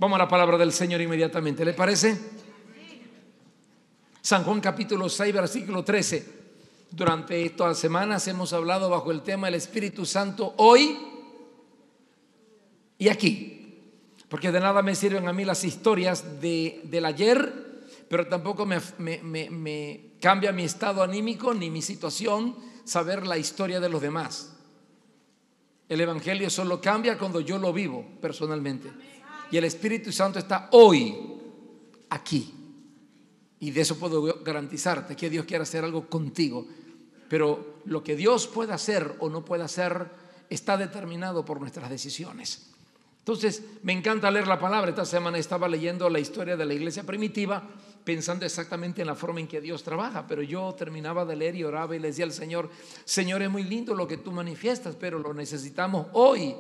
Vamos a la palabra del Señor inmediatamente, ¿le parece? San Juan capítulo 6, versículo 13. Durante estas semanas hemos hablado bajo el tema del Espíritu Santo hoy y aquí, porque de nada me sirven a mí las historias del ayer, pero tampoco me cambia mi estado anímico ni mi situación saber la historia de los demás. El Evangelio solo cambia cuando yo lo vivo personalmente, y el Espíritu Santo está hoy aquí. Y de eso puedo garantizarte que Dios quiere hacer algo contigo. Pero lo que Dios pueda hacer o no pueda hacer está determinado por nuestras decisiones. Entonces, me encanta leer la palabra. Esta semana estaba leyendo la historia de la iglesia primitiva, pensando exactamente en la forma en que Dios trabaja. Pero yo terminaba de leer y oraba y le decía al Señor: Señor, es muy lindo lo que tú manifiestas, pero lo necesitamos hoy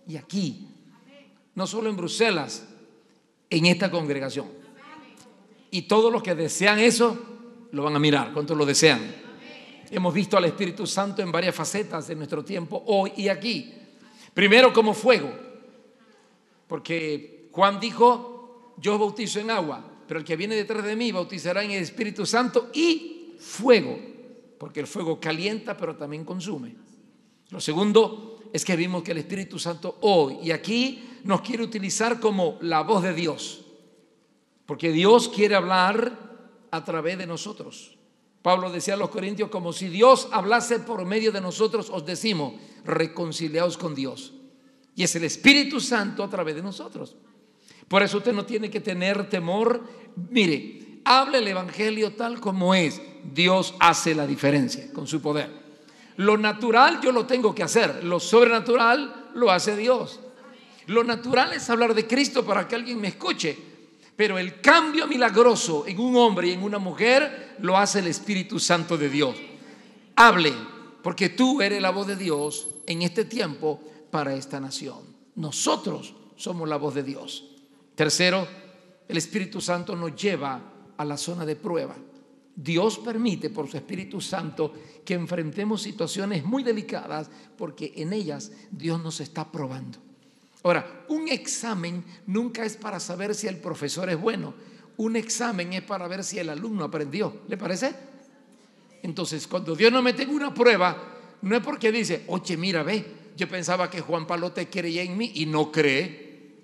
y aquí. No solo en Bruselas, en esta congregación. Y todos los que desean eso lo van a mirar. ¿Cuántos lo desean? Hemos visto al Espíritu Santo en varias facetas de nuestro tiempo, hoy y aquí. Primero como fuego, porque Juan dijo: yo bautizo en agua, pero el que viene detrás de mí bautizará en el Espíritu Santo y fuego, porque el fuego calienta pero también consume. Lo segundo es que vimos que el Espíritu Santo hoy y aquí nos quiere utilizar como la voz de Dios, porque Dios quiere hablar a través de nosotros. Pablo decía a los corintios: como si Dios hablase por medio de nosotros, os decimos, reconciliaos con Dios. Y es el Espíritu Santo a través de nosotros. Por eso usted no tiene que tener temor. Mire, hable el Evangelio tal como es. Dios hace la diferencia con su poder. Lo natural yo lo tengo que hacer, lo sobrenatural lo hace Dios. Lo natural es hablar de Cristo para que alguien me escuche, pero el cambio milagroso en un hombre y en una mujer lo hace el Espíritu Santo de Dios. Hable, porque tú eres la voz de Dios en este tiempo para esta nación. Nosotros somos la voz de Dios. Tercero, el Espíritu Santo nos lleva a la zona de prueba. Dios permite por su Espíritu Santo que enfrentemos situaciones muy delicadas, porque en ellas Dios nos está probando. Ahora, un examen nunca es para saber si el profesor es bueno. Un examen es para ver si el alumno aprendió. ¿Le parece? Entonces, cuando Dios nos mete en una prueba, no es porque dice: oye, mira, ve, yo pensaba que Juan Pablo te creía en mí y no cree,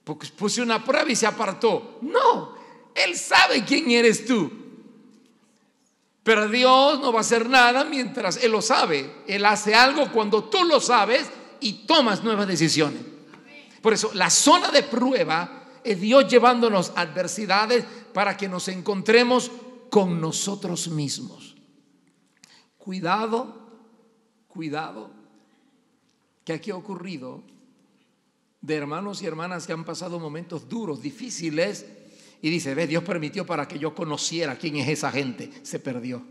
porque puse una prueba y se apartó. No, Él sabe quién eres tú. Pero Dios no va a hacer nada mientras Él lo sabe. Él hace algo cuando tú lo sabes y tomas nuevas decisiones. Por eso la zona de prueba es Dios llevándonos a adversidades para que nos encontremos con nosotros mismos. Cuidado, que aquí ha ocurrido de hermanos y hermanas que han pasado momentos duros, difíciles, y dice: ve, Dios permitió para que yo conociera quién es esa gente. Se perdió.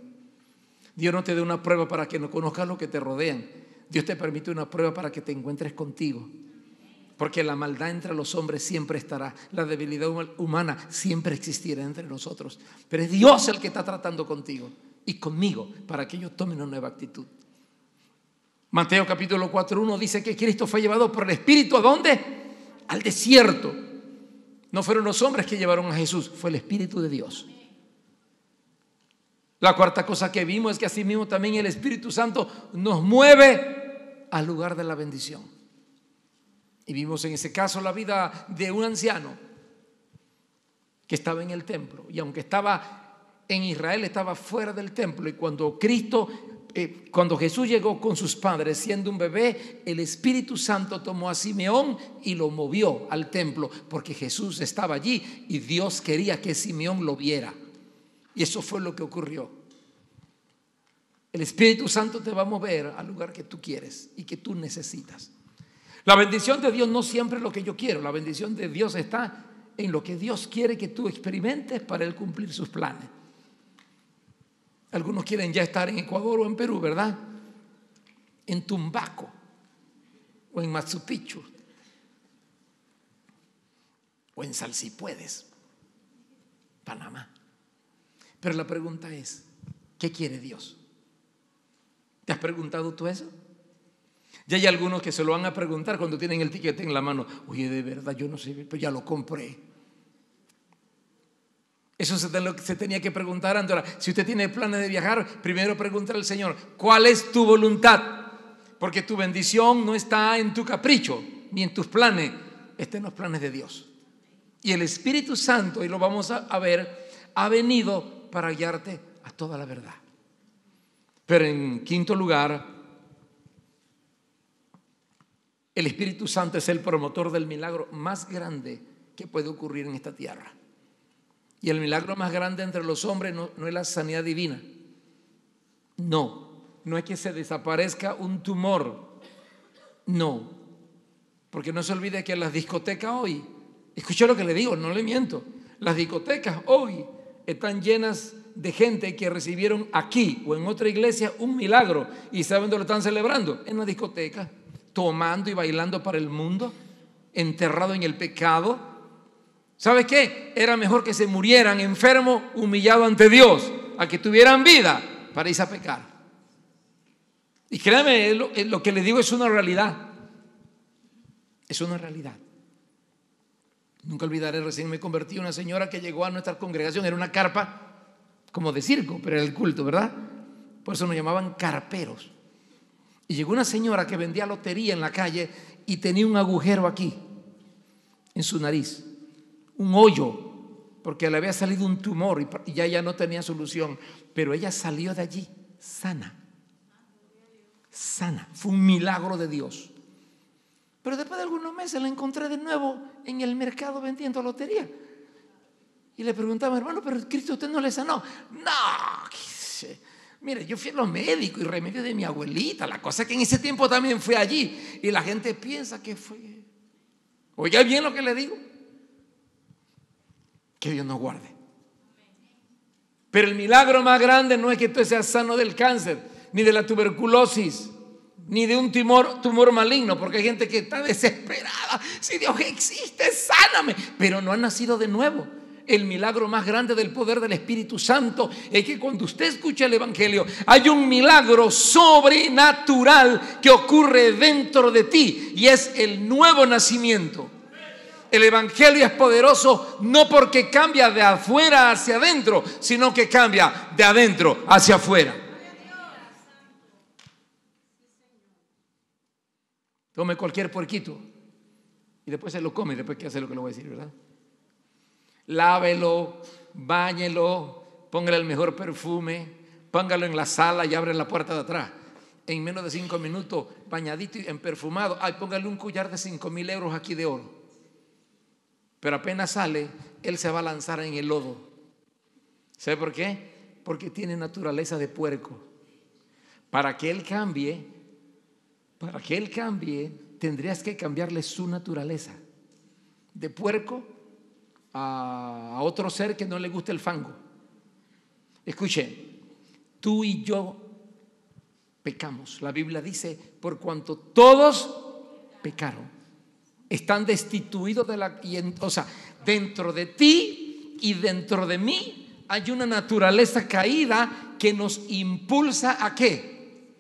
Dios no te da una prueba para que no conozcas lo que te rodean. Dios te permite una prueba para que te encuentres contigo. Porque la maldad entre los hombres siempre estará. La debilidad humana siempre existirá entre nosotros. Pero es Dios el que está tratando contigo y conmigo para que yo tome una nueva actitud. Mateo capítulo 4:1 dice que Cristo fue llevado por el Espíritu. ¿A dónde? Al desierto. No fueron los hombres que llevaron a Jesús, fue el Espíritu de Dios. La cuarta cosa que vimos es que así mismo también el Espíritu Santo nos mueve al lugar de la bendición. Y vimos en ese caso la vida de un anciano que estaba en el templo, y aunque estaba en Israel, estaba fuera del templo. Y cuando Jesús llegó con sus padres siendo un bebé, el Espíritu Santo tomó a Simeón y lo movió al templo, porque Jesús estaba allí y Dios quería que Simeón lo viera. Y eso fue lo que ocurrió. El Espíritu Santo te va a mover al lugar que tú quieres y que tú necesitas. La bendición de Dios no siempre es lo que yo quiero. La bendición de Dios está en lo que Dios quiere que tú experimentes para Él cumplir sus planes. Algunos quieren ya estar en Ecuador o en Perú, ¿verdad? En Tumbaco o en Machu Picchu o en Salsipuedes, Panamá. Pero la pregunta es: ¿qué quiere Dios? ¿Te has preguntado tú eso? Ya hay algunos que se lo van a preguntar cuando tienen el ticket en la mano. Oye, de verdad, yo no sé, pero ya lo compré. Eso se tenía que preguntar antes. Ahora, si usted tiene planes de viajar, primero pregúntale al Señor, ¿cuál es tu voluntad? Porque tu bendición no está en tu capricho, ni en tus planes, está en los planes de Dios. Y el Espíritu Santo, y lo vamos a ver, ha venido para guiarte a toda la verdad. Pero en quinto lugar, el Espíritu Santo es el promotor del milagro más grande que puede ocurrir en esta tierra. Y el milagro más grande entre los hombres no es la sanidad divina. No es que se desaparezca un tumor. No, porque no se olvide que las discotecas hoy, escuché lo que le digo, no le miento, las discotecas hoy están llenas de gente que recibieron aquí o en otra iglesia un milagro. ¿Y saben dónde lo están celebrando? En la discoteca, tomando y bailando para el mundo, enterrado en el pecado. ¿Sabes qué? Era mejor que se murieran enfermos, humillados ante Dios, a que tuvieran vida para irse a pecar. Y créame, lo que le digo es una realidad. Es una realidad. Nunca olvidaré, recién me convertí en una señora que llegó a nuestra congregación. Era una carpa como de circo, pero era el culto, ¿verdad? Por eso nos llamaban carperos. Y llegó una señora que vendía lotería en la calle y tenía un agujero aquí, en su nariz, un hoyo, porque le había salido un tumor y ya no tenía solución. Pero ella salió de allí sana. Sana. Fue un milagro de Dios. Pero después de algunos meses la encontré de nuevo en el mercado vendiendo lotería. Y le preguntaba, hermano, pero Cristo, ¿usted no le sanó? No, mire, yo fui a los médicos y remedio de mi abuelita. La cosa es que en ese tiempo también fui allí. Y la gente piensa que fue. Oiga bien lo que le digo. Que Dios nos guarde. Pero el milagro más grande no es que tú seas sano del cáncer, ni de la tuberculosis, ni de un tumor maligno, porque hay gente que está desesperada. Si Dios existe, sáname. Pero no ha nacido de nuevo. El milagro más grande del poder del Espíritu Santo es que cuando usted escucha el Evangelio, hay un milagro sobrenatural que ocurre dentro de ti, y es el nuevo nacimiento. El Evangelio es poderoso no porque cambia de afuera hacia adentro, sino que cambia de adentro hacia afuera. Tome cualquier puerquito y después se lo come, después que hace lo que le voy a decir, ¿verdad? Lávelo, báñelo, póngale el mejor perfume, póngalo en la sala y abre la puerta de atrás. En menos de 5 minutos, bañadito y perfumado. Ay, póngale un collar de 5,000 euros aquí de oro. Pero apenas sale, él se va a lanzar en el lodo. ¿Sabe por qué? Porque tiene naturaleza de puerco. Para que él cambie, tendrías que cambiarle su naturaleza. De puerco a otro ser que no le gusta el fango. Escuche, tú y yo pecamos. La Biblia dice, por cuanto todos pecaron, están destituidos de la... O sea, dentro de ti y dentro de mí hay una naturaleza caída que nos impulsa ¿a qué?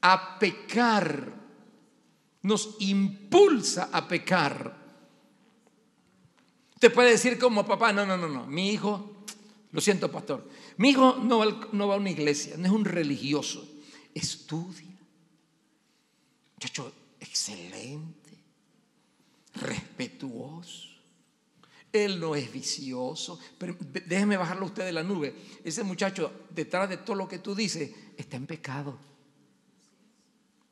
A pecar. Nos impulsa a pecar. Usted puede decir como papá, no, mi hijo, lo siento pastor, mi hijo no va a una iglesia, no es un religioso, estudia, muchacho excelente, respetuoso, él no es vicioso. Pero déjeme bajarlo usted de la nube. Ese muchacho, detrás de todo lo que tú dices, está en pecado,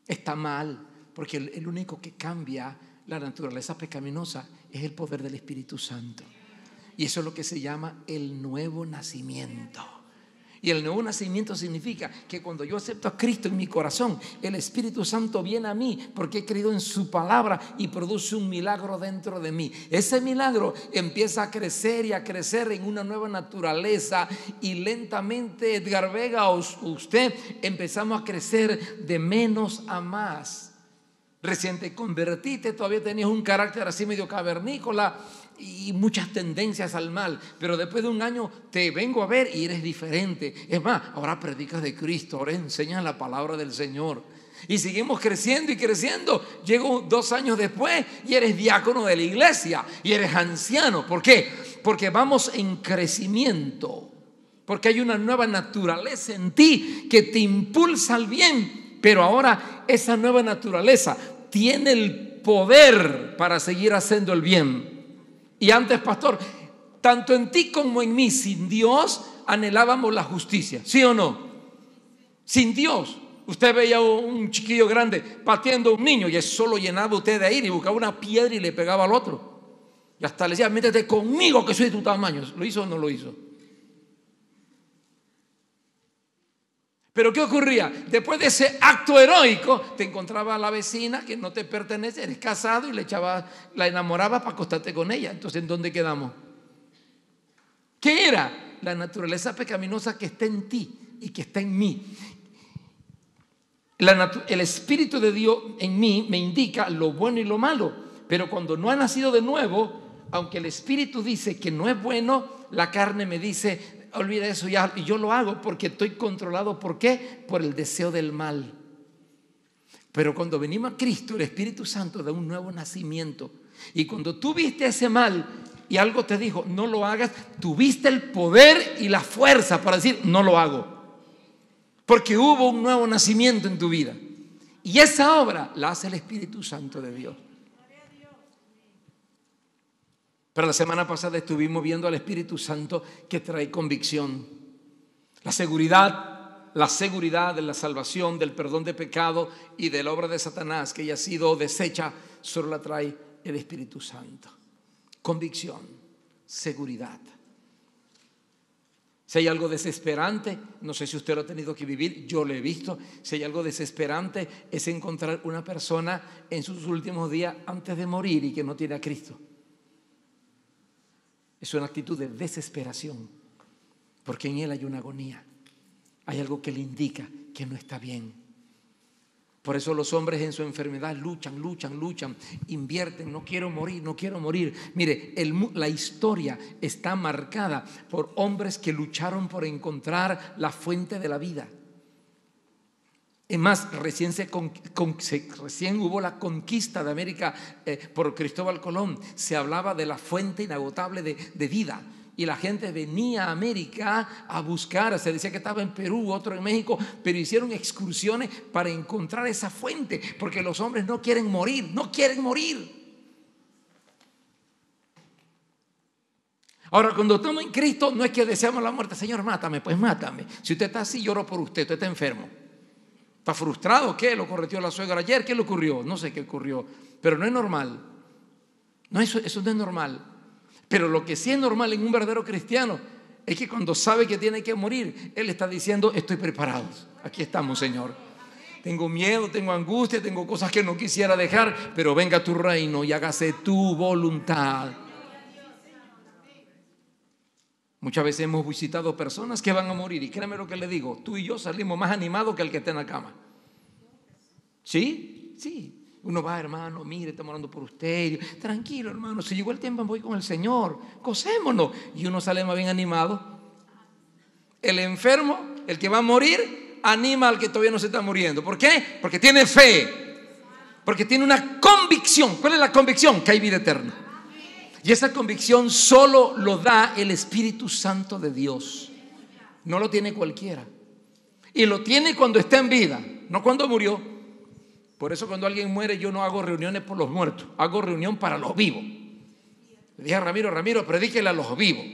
está mal, porque el único que cambia la naturaleza pecaminosa es el poder del Espíritu Santo. Y eso es lo que se llama el nuevo nacimiento. Y el nuevo nacimiento significa que cuando yo acepto a Cristo en mi corazón, el Espíritu Santo viene a mí porque he creído en su palabra y produce un milagro dentro de mí. Ese milagro empieza a crecer y a crecer en una nueva naturaleza, y lentamente, Edgar Vega o usted, empezamos a crecer de menos a más. Recién te convertiste, todavía tenías un carácter así medio cavernícola, y muchas tendencias al mal, pero después de un año te vengo a ver y eres diferente. Es más, ahora predicas de Cristo, ahora enseñas la palabra del Señor. Y seguimos creciendo y creciendo. Llego 2 años después y eres diácono de la iglesia y eres anciano. ¿Por qué? Porque vamos en crecimiento. Porque hay una nueva naturaleza en ti que te impulsa al bien. Pero ahora esa nueva naturaleza tiene el poder para seguir haciendo el bien. Y antes, pastor, tanto en ti como en mí, sin Dios, anhelábamos la justicia. ¿Sí o no? Sin Dios. Usted veía un chiquillo grande pateando a un niño y eso lo llenaba usted de ira y buscaba una piedra y le pegaba al otro. Y hasta le decía, métete conmigo que soy de tu tamaño. ¿Lo hizo o no lo hizo? Pero ¿qué ocurría? Después de ese acto heroico, te encontraba a la vecina que no te pertenece, eres casado y la enamorabas para acostarte con ella. Entonces, ¿en dónde quedamos? ¿Qué era? La naturaleza pecaminosa que está en ti y que está en mí. El Espíritu de Dios en mí me indica lo bueno y lo malo, pero cuando no ha nacido de nuevo, aunque el Espíritu dice que no es bueno, la carne me dice, olvida eso ya, y yo lo hago porque estoy controlado. ¿Por qué? Por el deseo del mal. Pero cuando venimos a Cristo, el Espíritu Santo da un nuevo nacimiento, y cuando tú viste ese mal y algo te dijo, no lo hagas, tuviste el poder y la fuerza para decir, no lo hago. Porque hubo un nuevo nacimiento en tu vida. Y esa obra la hace el Espíritu Santo de Dios. Pero la semana pasada estuvimos viendo al Espíritu Santo que trae convicción. La seguridad de la salvación, del perdón de pecado y de la obra de Satanás que haya sido deshecha, solo la trae el Espíritu Santo. Convicción, seguridad. Si hay algo desesperante, no sé si usted lo ha tenido que vivir, yo lo he visto. Si hay algo desesperante es encontrar una persona en sus últimos días antes de morir y que no tiene a Cristo. Es una actitud de desesperación, porque en él hay una agonía. Hay algo que le indica que no está bien. Por eso los hombres en su enfermedad luchan, invierten, no quiero morir. Mire, la historia está marcada por hombres que lucharon por encontrar la fuente de la vida. Es más, recién hubo la conquista de América por Cristóbal Colón. Se hablaba de la fuente inagotable de vida. Y la gente venía a América a buscar, se decía que estaba en Perú, otro en México, pero hicieron excursiones para encontrar esa fuente, porque los hombres no quieren morir. Ahora, cuando estamos en Cristo, no es que deseamos la muerte. Señor, mátame, pues mátame. Si usted está así, lloro por usted está enfermo. ¿Está frustrado? ¿Qué? ¿Lo correteó la suegra ayer? ¿Qué le ocurrió? No sé qué ocurrió, pero no es normal. No, eso no es normal. Pero lo que sí es normal en un verdadero cristiano es que cuando sabe que tiene que morir, él está diciendo, estoy preparado. Aquí estamos, Señor. Tengo miedo, tengo angustia, tengo cosas que no quisiera dejar, pero venga tu reino y hágase tu voluntad. Muchas veces hemos visitado personas que van a morir y créeme lo que le digo, tú y yo salimos más animados que el que está en la cama. ¿Sí? Sí. Uno va, hermano, mire, estamos orando por usted. Tranquilo, hermano, si llegó el tiempo voy con el Señor, gocémonos. Y uno sale más bien animado. El enfermo, el que va a morir, anima al que todavía no se está muriendo. ¿Por qué? Porque tiene fe. Porque tiene una convicción. ¿Cuál es la convicción? Que hay vida eterna. Y esa convicción solo lo da el Espíritu Santo de Dios. No lo tiene cualquiera. Y lo tiene cuando está en vida, no cuando murió. Por eso cuando alguien muere yo no hago reuniones por los muertos, hago reunión para los vivos. Le dije a Ramiro, predíquele a los vivos.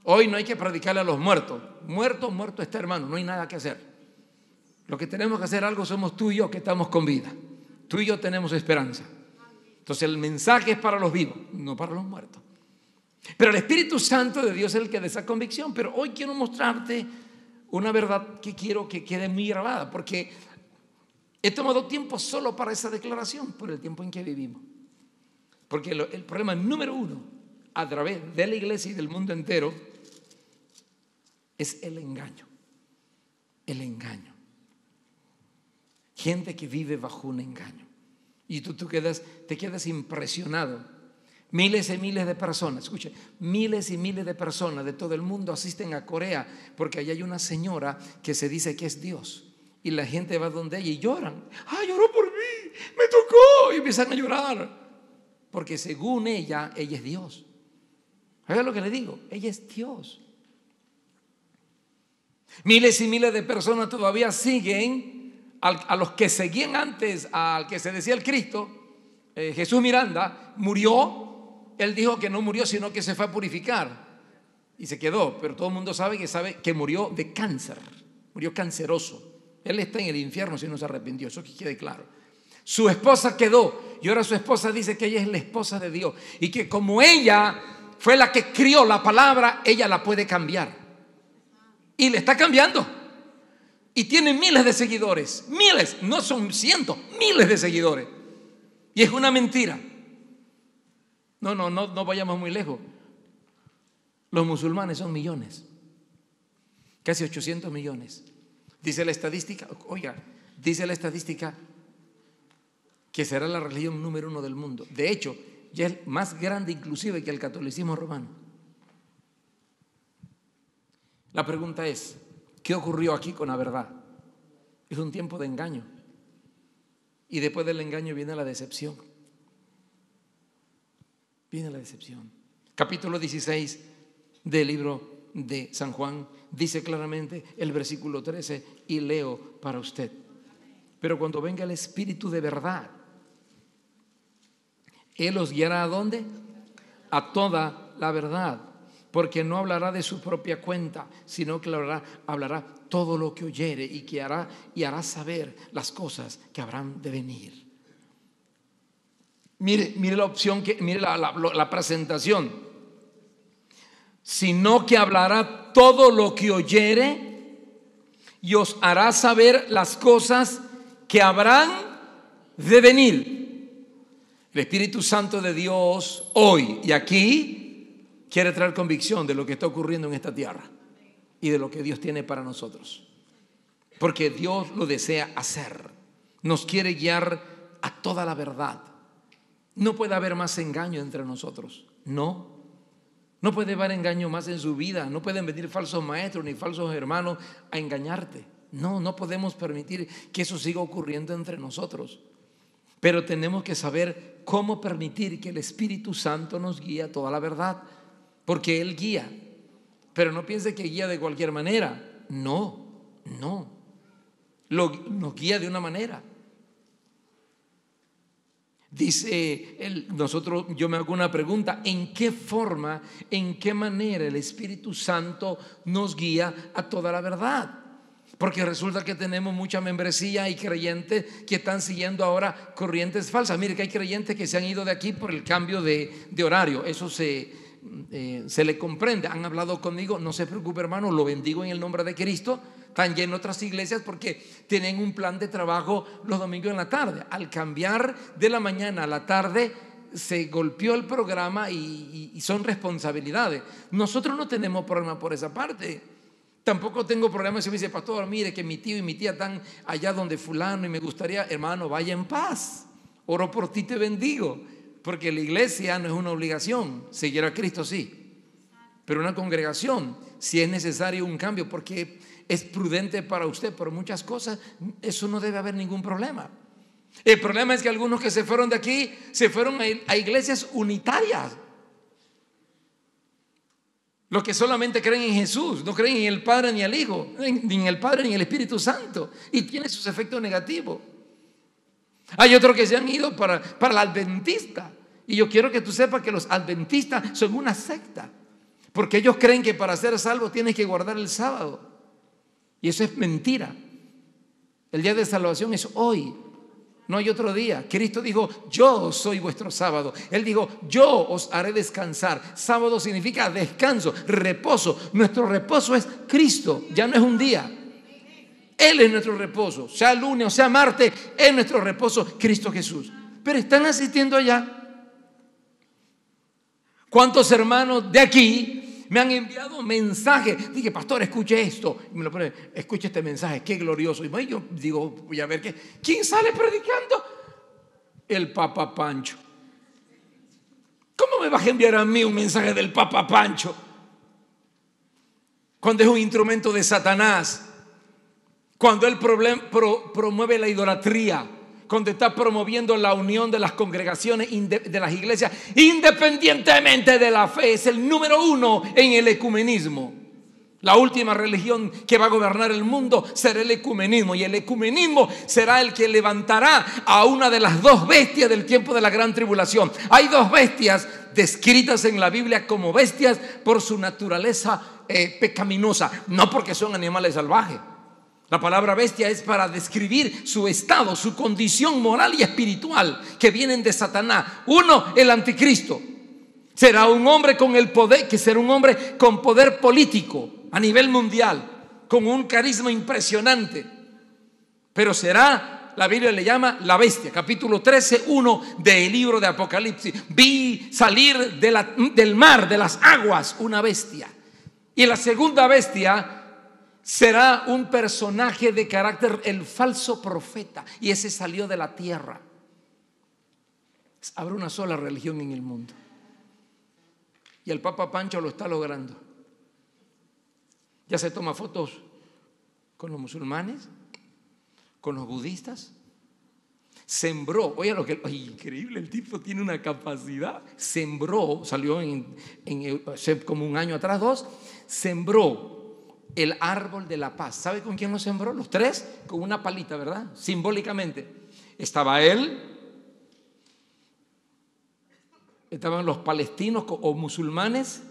Hoy no hay que predicarle a los muertos. Muerto está, hermano, no hay nada que hacer. Lo que tenemos que hacer algo somos tú y yo que estamos con vida. Tú y yo tenemos esperanza. Entonces el mensaje es para los vivos, no para los muertos. Pero el Espíritu Santo de Dios es el que da esa convicción. Pero hoy quiero mostrarte una verdad que quiero que quede muy grabada, porque he tomado tiempo solo para esa declaración por el tiempo en que vivimos. Porque el problema número uno a través de la iglesia y del mundo entero es el engaño. El engaño. Gente que vive bajo un engaño. Y tú te quedas impresionado Miles y miles de personas, escuche, miles y miles de personas de todo el mundo asisten a Corea porque allá hay una señora que se dice que es Dios. Y la gente va donde ella y lloran. ¡Ah, lloró por mí! ¡Me tocó! Y empiezan a llorar. Porque según ella es Dios. ¿Sabe lo que le digo? Ella es Dios. Miles y miles de personas todavía siguen a los que seguían antes, al que se decía el Cristo. Jesús Miranda murió. Él dijo que no murió, sino que se fue a purificar y se quedó, pero todo el mundo sabe que murió de cáncer, murió canceroso. Él está en el infierno si no se arrepintió, eso que quede claro. Su esposa quedó y ahora su esposa dice que ella es la esposa de Dios y que como ella fue la que crió la palabra, ella la puede cambiar. Y le está cambiando. Y tiene miles de seguidores, miles, no son cientos, miles de seguidores. Y es una mentira. No vayamos muy lejos. Los musulmanes son millones, casi 800 millones. Dice la estadística, dice la estadística que será la religión número 1 del mundo. De hecho, ya es más grande inclusive que el catolicismo romano. La pregunta es, ¿qué ocurrió aquí con la verdad? Es un tiempo de engaño. Y después del engaño viene la decepción. Viene la decepción. Capítulo 16 del libro de San Juan dice claramente el versículo 13 y leo para usted. Pero cuando venga el Espíritu de verdad, Él os guiará ¿a dónde? A toda la verdad, porque no hablará de su propia cuenta, sino que hablará todo lo que oyere y hará saber las cosas que habrán de venir. Mire la opción, mire la presentación. Sino que hablará todo lo que oyere y os hará saber las cosas que habrán de venir. El Espíritu Santo de Dios hoy y aquí quiere traer convicción de lo que está ocurriendo en esta tierra y de lo que Dios tiene para nosotros. Porque Dios lo desea hacer. Nos quiere guiar a toda la verdad. No puede haber más engaño entre nosotros. No puede haber engaño más en su vida. No pueden venir falsos maestros ni falsos hermanos a engañarte. No podemos permitir que eso siga ocurriendo entre nosotros. Pero tenemos que saber cómo permitir que el Espíritu Santo nos guíe a toda la verdad. Porque Él guía. Pero no piense que guía de cualquier manera. No. Nos guía de una manera. Dice yo me hago una pregunta: ¿en qué forma, en qué manera el Espíritu Santo nos guía a toda la verdad? Porque resulta que tenemos mucha membresía y creyentes que están siguiendo ahora corrientes falsas. Mire que hay creyentes que se han ido de aquí por el cambio de horario. Eso se le comprende. Han hablado conmigo, no se preocupe hermano, lo bendigo en el nombre de Cristo. Están ya en otras iglesias porque tienen un plan de trabajo los domingos en la tarde. Al cambiar de la mañana a la tarde se golpeó el programa y son responsabilidades. Nosotros no tenemos problema por esa parte. Tampoco tengo problema si me dice: pastor, mire que mi tío y mi tía están allá donde fulano y me gustaría, hermano, vaya en paz. Oro por ti, te bendigo. Porque la iglesia no es una obligación. Seguir a Cristo sí, pero una congregación si es necesario un cambio porque es prudente para usted por muchas cosas, eso no debe haber ningún problema. El problema es que algunos que se fueron de aquí se fueron a iglesias unitarias, los que solamente creen en Jesús, no creen en el Padre ni el Hijo, ni en el Padre ni en el Espíritu Santo, y tiene sus efectos negativos. Hay otros que se han ido para el adventista, y yo quiero que tú sepas que los adventistas son una secta, porque ellos creen que para ser salvo tienes que guardar el sábado. Y eso es mentira. El día de salvación es hoy, no hay otro día. Cristo dijo: yo soy vuestro sábado. Él dijo: yo os haré descansar. Sábado significa descanso, reposo. Nuestro reposo es Cristo, ya no es un día. Él es nuestro reposo, sea lunes o sea martes, es nuestro reposo Cristo Jesús. Pero están asistiendo allá. ¿Cuántos hermanos de aquí me han enviado mensajes? Dije: pastor, escuche esto. Y me lo pone: escuche este mensaje, qué glorioso. Y yo digo: voy a ver quién sale predicando. El Papa Pancho. ¿Cómo me vas a enviar a mí un mensaje del Papa Pancho cuando es un instrumento de Satanás? Cuando él promueve la idolatría, cuando está promoviendo la unión de las congregaciones, de las iglesias, independientemente de la fe. Es el número uno en el ecumenismo. La última religión que va a gobernar el mundo será el ecumenismo, y el ecumenismo será el que levantará a una de las dos bestias del tiempo de la gran tribulación. Hay dos bestias descritas en la Biblia como bestias por su naturaleza pecaminosa, no porque son animales salvajes. La palabra bestia es para describir su estado, su condición moral y espiritual, que vienen de Satanás. Uno, el anticristo. Será un hombre con el poder, que será un hombre con poder político a nivel mundial, con un carisma impresionante. Pero será, la Biblia le llama la bestia. Capítulo 13, 1 del libro de Apocalipsis. Vi salir del mar, de las aguas, una bestia. Y la segunda bestia será un personaje de carácter, el falso profeta, y ese salió de la tierra. Habrá una sola religión en el mundo, y el Papa Pancho lo está logrando. Ya se toma fotos con los musulmanes, con los budistas. Sembró, oye lo que, increíble, el tipo tiene una capacidad. Sembró, salió como un año atrás, 2, sembró el árbol de la paz. ¿Sabe con quién lo sembró? Los tres, con una palita, ¿verdad? Simbólicamente. Estaba él, estaban los palestinos o musulmanes,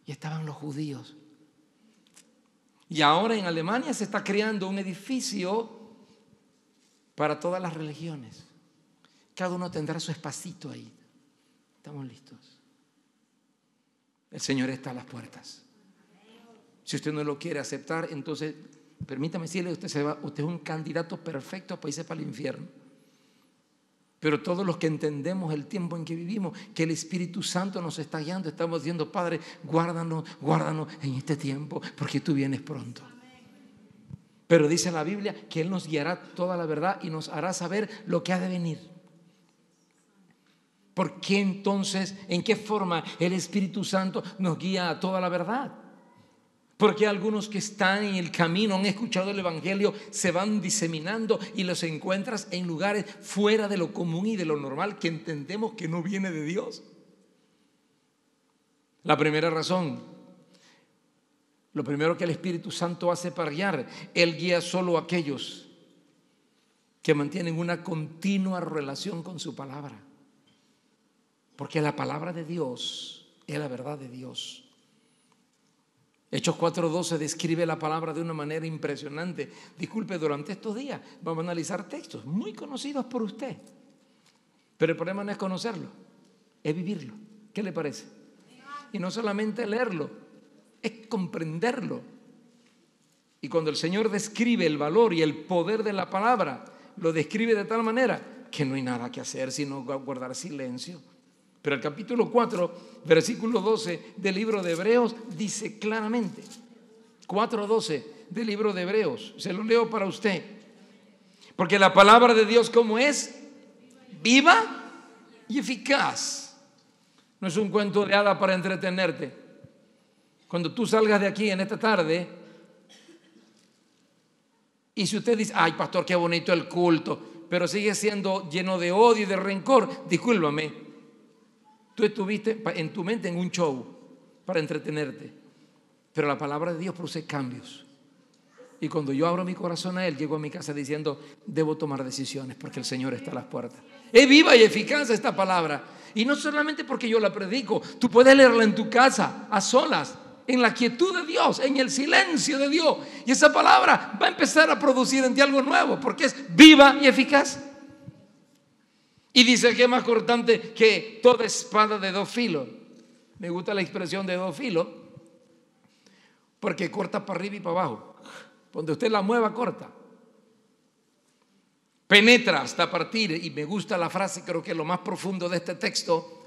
y estaban los judíos. Y ahora en Alemania se está creando un edificio para todas las religiones. Cada uno tendrá su espacito ahí. Estamos listos. El Señor está a las puertas. Si usted no lo quiere aceptar, entonces permítame decirle, usted es un candidato perfecto para irse para el infierno. Pero todos los que entendemos el tiempo en que vivimos, que el Espíritu Santo nos está guiando, estamos diciendo: Padre, guárdanos en este tiempo, porque tú vienes pronto. Pero dice la Biblia que Él nos guiará toda la verdad y nos hará saber lo que ha de venir. ¿Por qué entonces, en qué forma el Espíritu Santo nos guía a toda la verdad? Porque algunos que están en el camino, han escuchado el Evangelio, se van diseminando y los encuentras en lugares fuera de lo común y de lo normal, que entendemos que no viene de Dios. La primera razón, lo primero que el Espíritu Santo hace para guiar, Él guía solo a aquellos que mantienen una continua relación con su palabra. Porque la palabra de Dios es la verdad de Dios. Hechos 4:12 describe la palabra de una manera impresionante. Disculpe, durante estos días vamos a analizar textos muy conocidos por usted, pero el problema no es conocerlo, es vivirlo. ¿Qué le parece? Y no solamente leerlo, es comprenderlo. Y cuando el Señor describe el valor y el poder de la palabra, lo describe de tal manera que no hay nada que hacer sino guardar silencio. Pero el capítulo 4, versículo 12 del libro de Hebreos dice claramente, 4:12 del libro de Hebreos, se lo leo para usted. Porque la palabra de Dios, ¿cómo es? Viva y eficaz. No es un cuento de hada para entretenerte. Cuando tú salgas de aquí en esta tarde, y si usted dice: ay, pastor, qué bonito el culto, pero sigue siendo lleno de odio y de rencor, discúlpame. Tú estuviste en tu mente en un show para entretenerte, pero la palabra de Dios produce cambios. Y cuando yo abro mi corazón a Él, llego a mi casa diciendo: debo tomar decisiones porque el Señor está a las puertas. Es viva y eficaz esta palabra. Y no solamente porque yo la predico, tú puedes leerla en tu casa, a solas, en la quietud de Dios, en el silencio de Dios. Y esa palabra va a empezar a producir en ti algo nuevo, porque es viva y eficaz. Y dice que es más cortante que toda espada de dos filos. Me gusta la expresión de dos filos, porque corta para arriba y para abajo. Donde usted la mueva, corta. Penetra hasta partir. Y me gusta la frase, creo que lo más profundo de este texto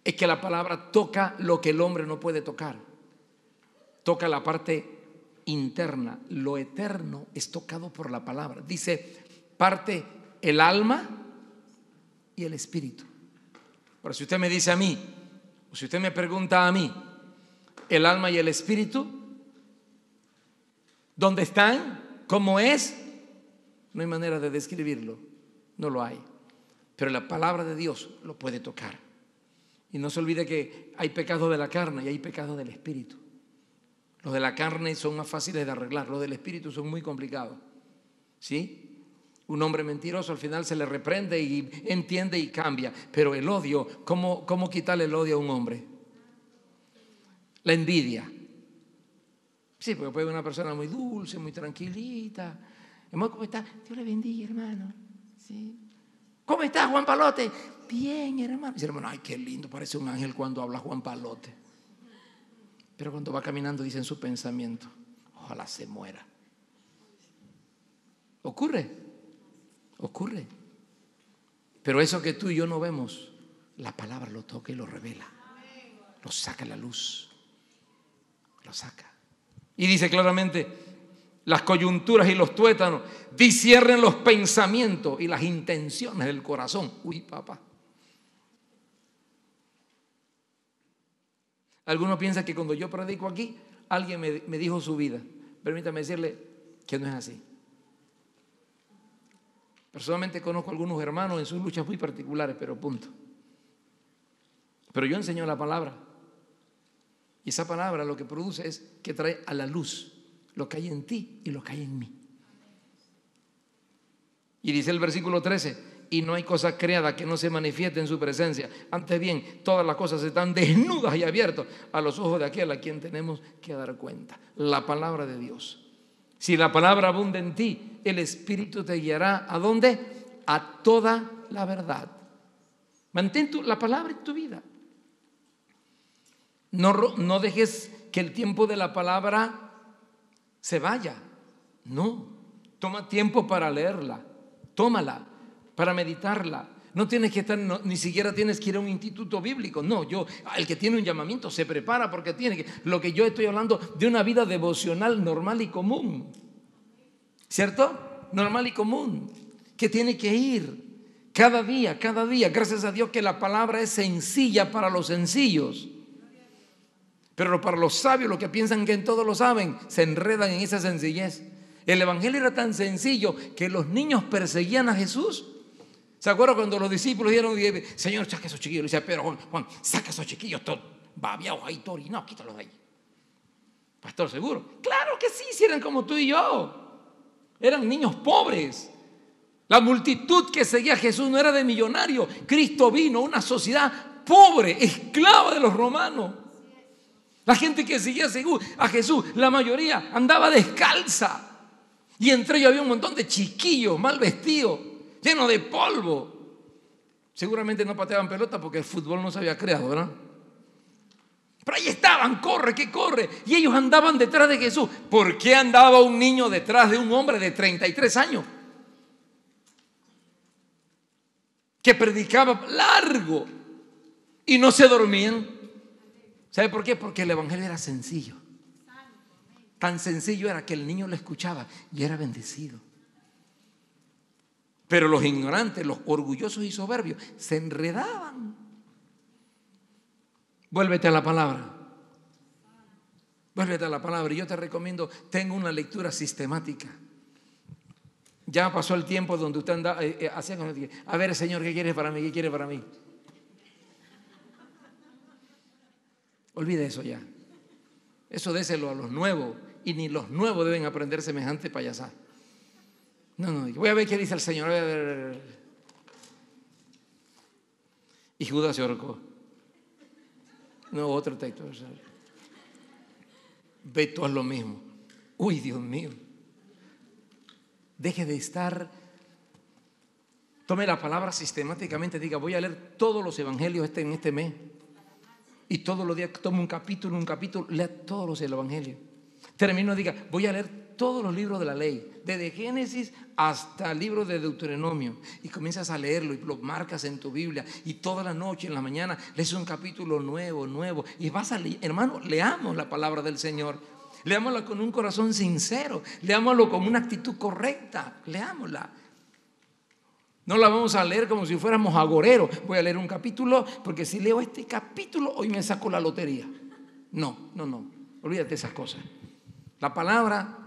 es que la palabra toca lo que el hombre no puede tocar. Toca la parte interna. Lo eterno es tocado por la palabra. Dice, parte el alma y el espíritu. Pero si usted me dice a mí, o si usted me pregunta a mí, el alma y el espíritu, ¿dónde están? ¿Cómo es? No hay manera de describirlo, no lo hay. Pero la palabra de Dios lo puede tocar. Y no se olvide que hay pecado de la carne y hay pecado del espíritu. Los de la carne son más fáciles de arreglar, los del espíritu son muy complicados. ¿Sí? Un hombre mentiroso al final se le reprende y entiende y cambia. Pero el odio, ¿cómo quitarle el odio a un hombre? La envidia. Sí, porque puede ser una persona muy dulce, muy tranquilita. Hermano, ¿cómo está? Dios le bendiga, hermano. ¿Sí? ¿Cómo está, Juan Palote? Bien, hermano. Dice, hermano, ay, qué lindo, parece un ángel cuando habla Juan Palote. Pero cuando va caminando dice en su pensamiento, ojalá se muera. Ocurre. Pero eso que tú y yo no vemos, la palabra lo toca y lo revela. Lo saca a la luz. Lo saca. Y dice claramente, las coyunturas y los tuétanos disciernen los pensamientos y las intenciones del corazón. Uy, papá. Algunos piensan que cuando yo predico aquí, alguien me dijo su vida. Permítame decirle que no es así. Personalmente conozco a algunos hermanos en sus luchas muy particulares, pero punto. Pero yo enseño la palabra. Y esa palabra lo que produce es que trae a la luz lo que hay en ti y lo que hay en mí. Y dice el versículo 13, y no hay cosa creada que no se manifieste en su presencia. Antes bien, todas las cosas están desnudas y abiertas a los ojos de aquel a quien tenemos que dar cuenta. La palabra de Dios. Si la palabra abunda en ti, el Espíritu te guiará ¿a dónde? A toda la verdad. Mantén la palabra en tu vida. No dejes que el tiempo de la palabra se vaya. No. Toma tiempo para leerla. Tómala para meditarla. No tienes que estar, ni siquiera tienes que ir a un instituto bíblico. No, el que tiene un llamamiento se prepara porque tiene que. Lo que yo estoy hablando de una vida devocional normal y común. ¿Cierto? Normal y común. Que tiene que ir cada día. Gracias a Dios que la palabra es sencilla para los sencillos. Pero para los sabios, los que piensan que en todo lo saben, se enredan en esa sencillez. El evangelio era tan sencillo que los niños perseguían a Jesús. ¿Se acuerdan cuando los discípulos dijeron, Señor, saca esos chiquillos? Le decía, pero Juan, saca esos chiquillos, todos babiados ahí, todos, no, quítalos de ahí. Pastor, ¿seguro? Claro que sí, si eran como tú y yo. Eran niños pobres. La multitud que seguía a Jesús no era de millonarios. Cristo vino a una sociedad pobre, esclava de los romanos. La gente que seguía a Jesús, la mayoría andaba descalza. Y entre ellos había un montón de chiquillos mal vestidos, llenos de polvo. Seguramente no pateaban pelota porque el fútbol no se había creado, ¿verdad? Pero ahí estaban, corre, que corre. Y ellos andaban detrás de Jesús. ¿Por qué andaba un niño detrás de un hombre de 33 años? Que predicaba largo y no se dormían. ¿Sabe por qué? Porque el evangelio era sencillo. Tan sencillo era que el niño lo escuchaba y era bendecido. Pero los ignorantes, los orgullosos y soberbios se enredaban. Vuélvete a la palabra. Vuélvete a la palabra. Y yo te recomiendo, tenga una lectura sistemática. Ya pasó el tiempo donde usted anda a ver, Señor, ¿qué quieres para mí? ¿Qué quiere para mí? Olvide eso ya. Eso déselo a los nuevos. Y ni los nuevos deben aprender semejante payasada. No, voy a ver qué dice el Señor. A ver. Y Judas se ahorcó. No, otro texto. Ve tú haz lo mismo. Uy, Dios mío. Deje de estar. Tome la palabra sistemáticamente. Diga, voy a leer todos los evangelios en este mes. Y todos los días tome un capítulo, lea todos los evangelios. Termino, diga, voy a leer todos los libros de la ley, desde Génesis hasta el libro de Deuteronomio. Y comienzas a leerlo y lo marcas en tu Biblia. Y toda la noche, en la mañana, lees un capítulo nuevo. Y vas a leer, hermano, leamos la palabra del Señor. Leámosla con un corazón sincero. Leámoslo con una actitud correcta. Leámosla. No la vamos a leer como si fuéramos agoreros. Voy a leer un capítulo porque si leo este capítulo hoy me saco la lotería. No. Olvídate de esas cosas. La palabra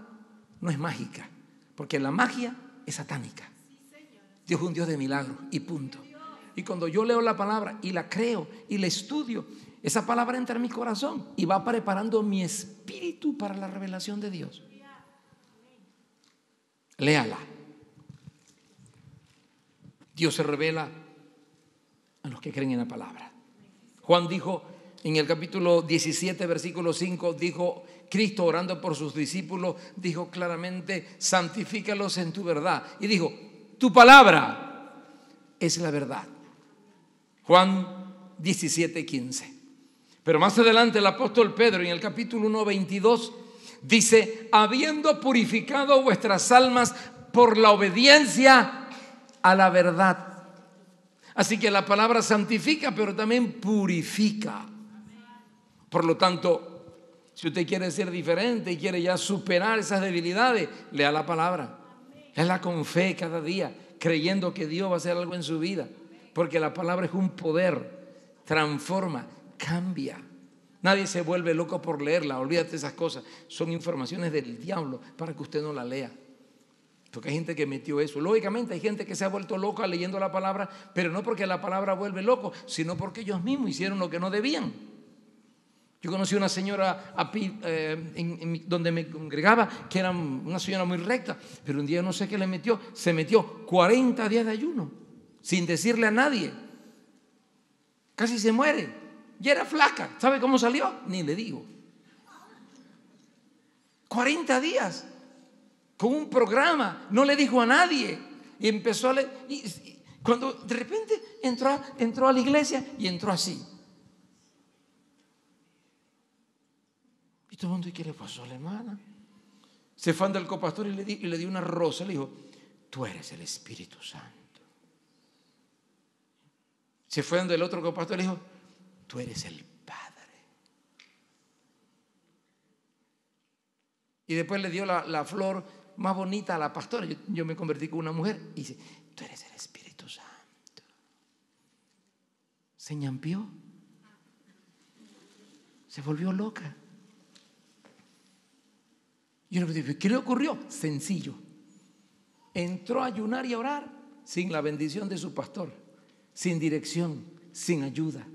no es mágica, porque la magia es satánica. Dios es un Dios de milagros y punto. Y cuando yo leo la palabra y la creo y la estudio, esa palabra entra en mi corazón y va preparando mi espíritu para la revelación de Dios. Léala. Dios se revela a los que creen en la palabra. Juan dijo en el capítulo 17, versículo 5, dijo Cristo orando por sus discípulos, dijo claramente: santifícalos en tu verdad. Y dijo: tu palabra es la verdad. Juan 17, 15. Pero más adelante el apóstol Pedro en el capítulo 1, 22 dice: habiendo purificado vuestras almas por la obediencia a la verdad. Así que la palabra santifica, pero también purifica. Por lo tanto, si usted quiere ser diferente y quiere ya superar esas debilidades, lea la palabra. Léala con fe cada día, creyendo que Dios va a hacer algo en su vida. Porque la palabra es un poder, transforma, cambia. Nadie se vuelve loco por leerla, olvídate de esas cosas. Son informaciones del diablo para que usted no la lea. Porque hay gente que metió eso. Lógicamente hay gente que se ha vuelto loca leyendo la palabra, pero no porque la palabra vuelve loco, sino porque ellos mismos hicieron lo que no debían. Yo conocí una señora donde me congregaba, que era una señora muy recta, pero un día no sé qué le metió, se metió 40 días de ayuno, sin decirle a nadie. Casi se muere. Y era flaca. ¿Sabe cómo salió? Ni le digo. 40 días. Con un programa, no le dijo a nadie y empezó a leer. Y cuando de repente entró a la iglesia y entró así. Y todo el mundo: ¿y qué le pasó a la hermana? Se fue ante el copastor y le dio una rosa. Le dijo: tú eres el Espíritu Santo. Se fue ante el otro copastor y le dijo: tú eres el Padre. Y después le dio la flor más bonita a la pastora. Yo me convertí con una mujer y dice: tú eres el Espíritu Santo. Se ñampió, se volvió loca. Yo le dije: ¿qué le ocurrió? Sencillo. Entró a ayunar y a orar sin la bendición de su pastor, sin dirección, sin ayuda.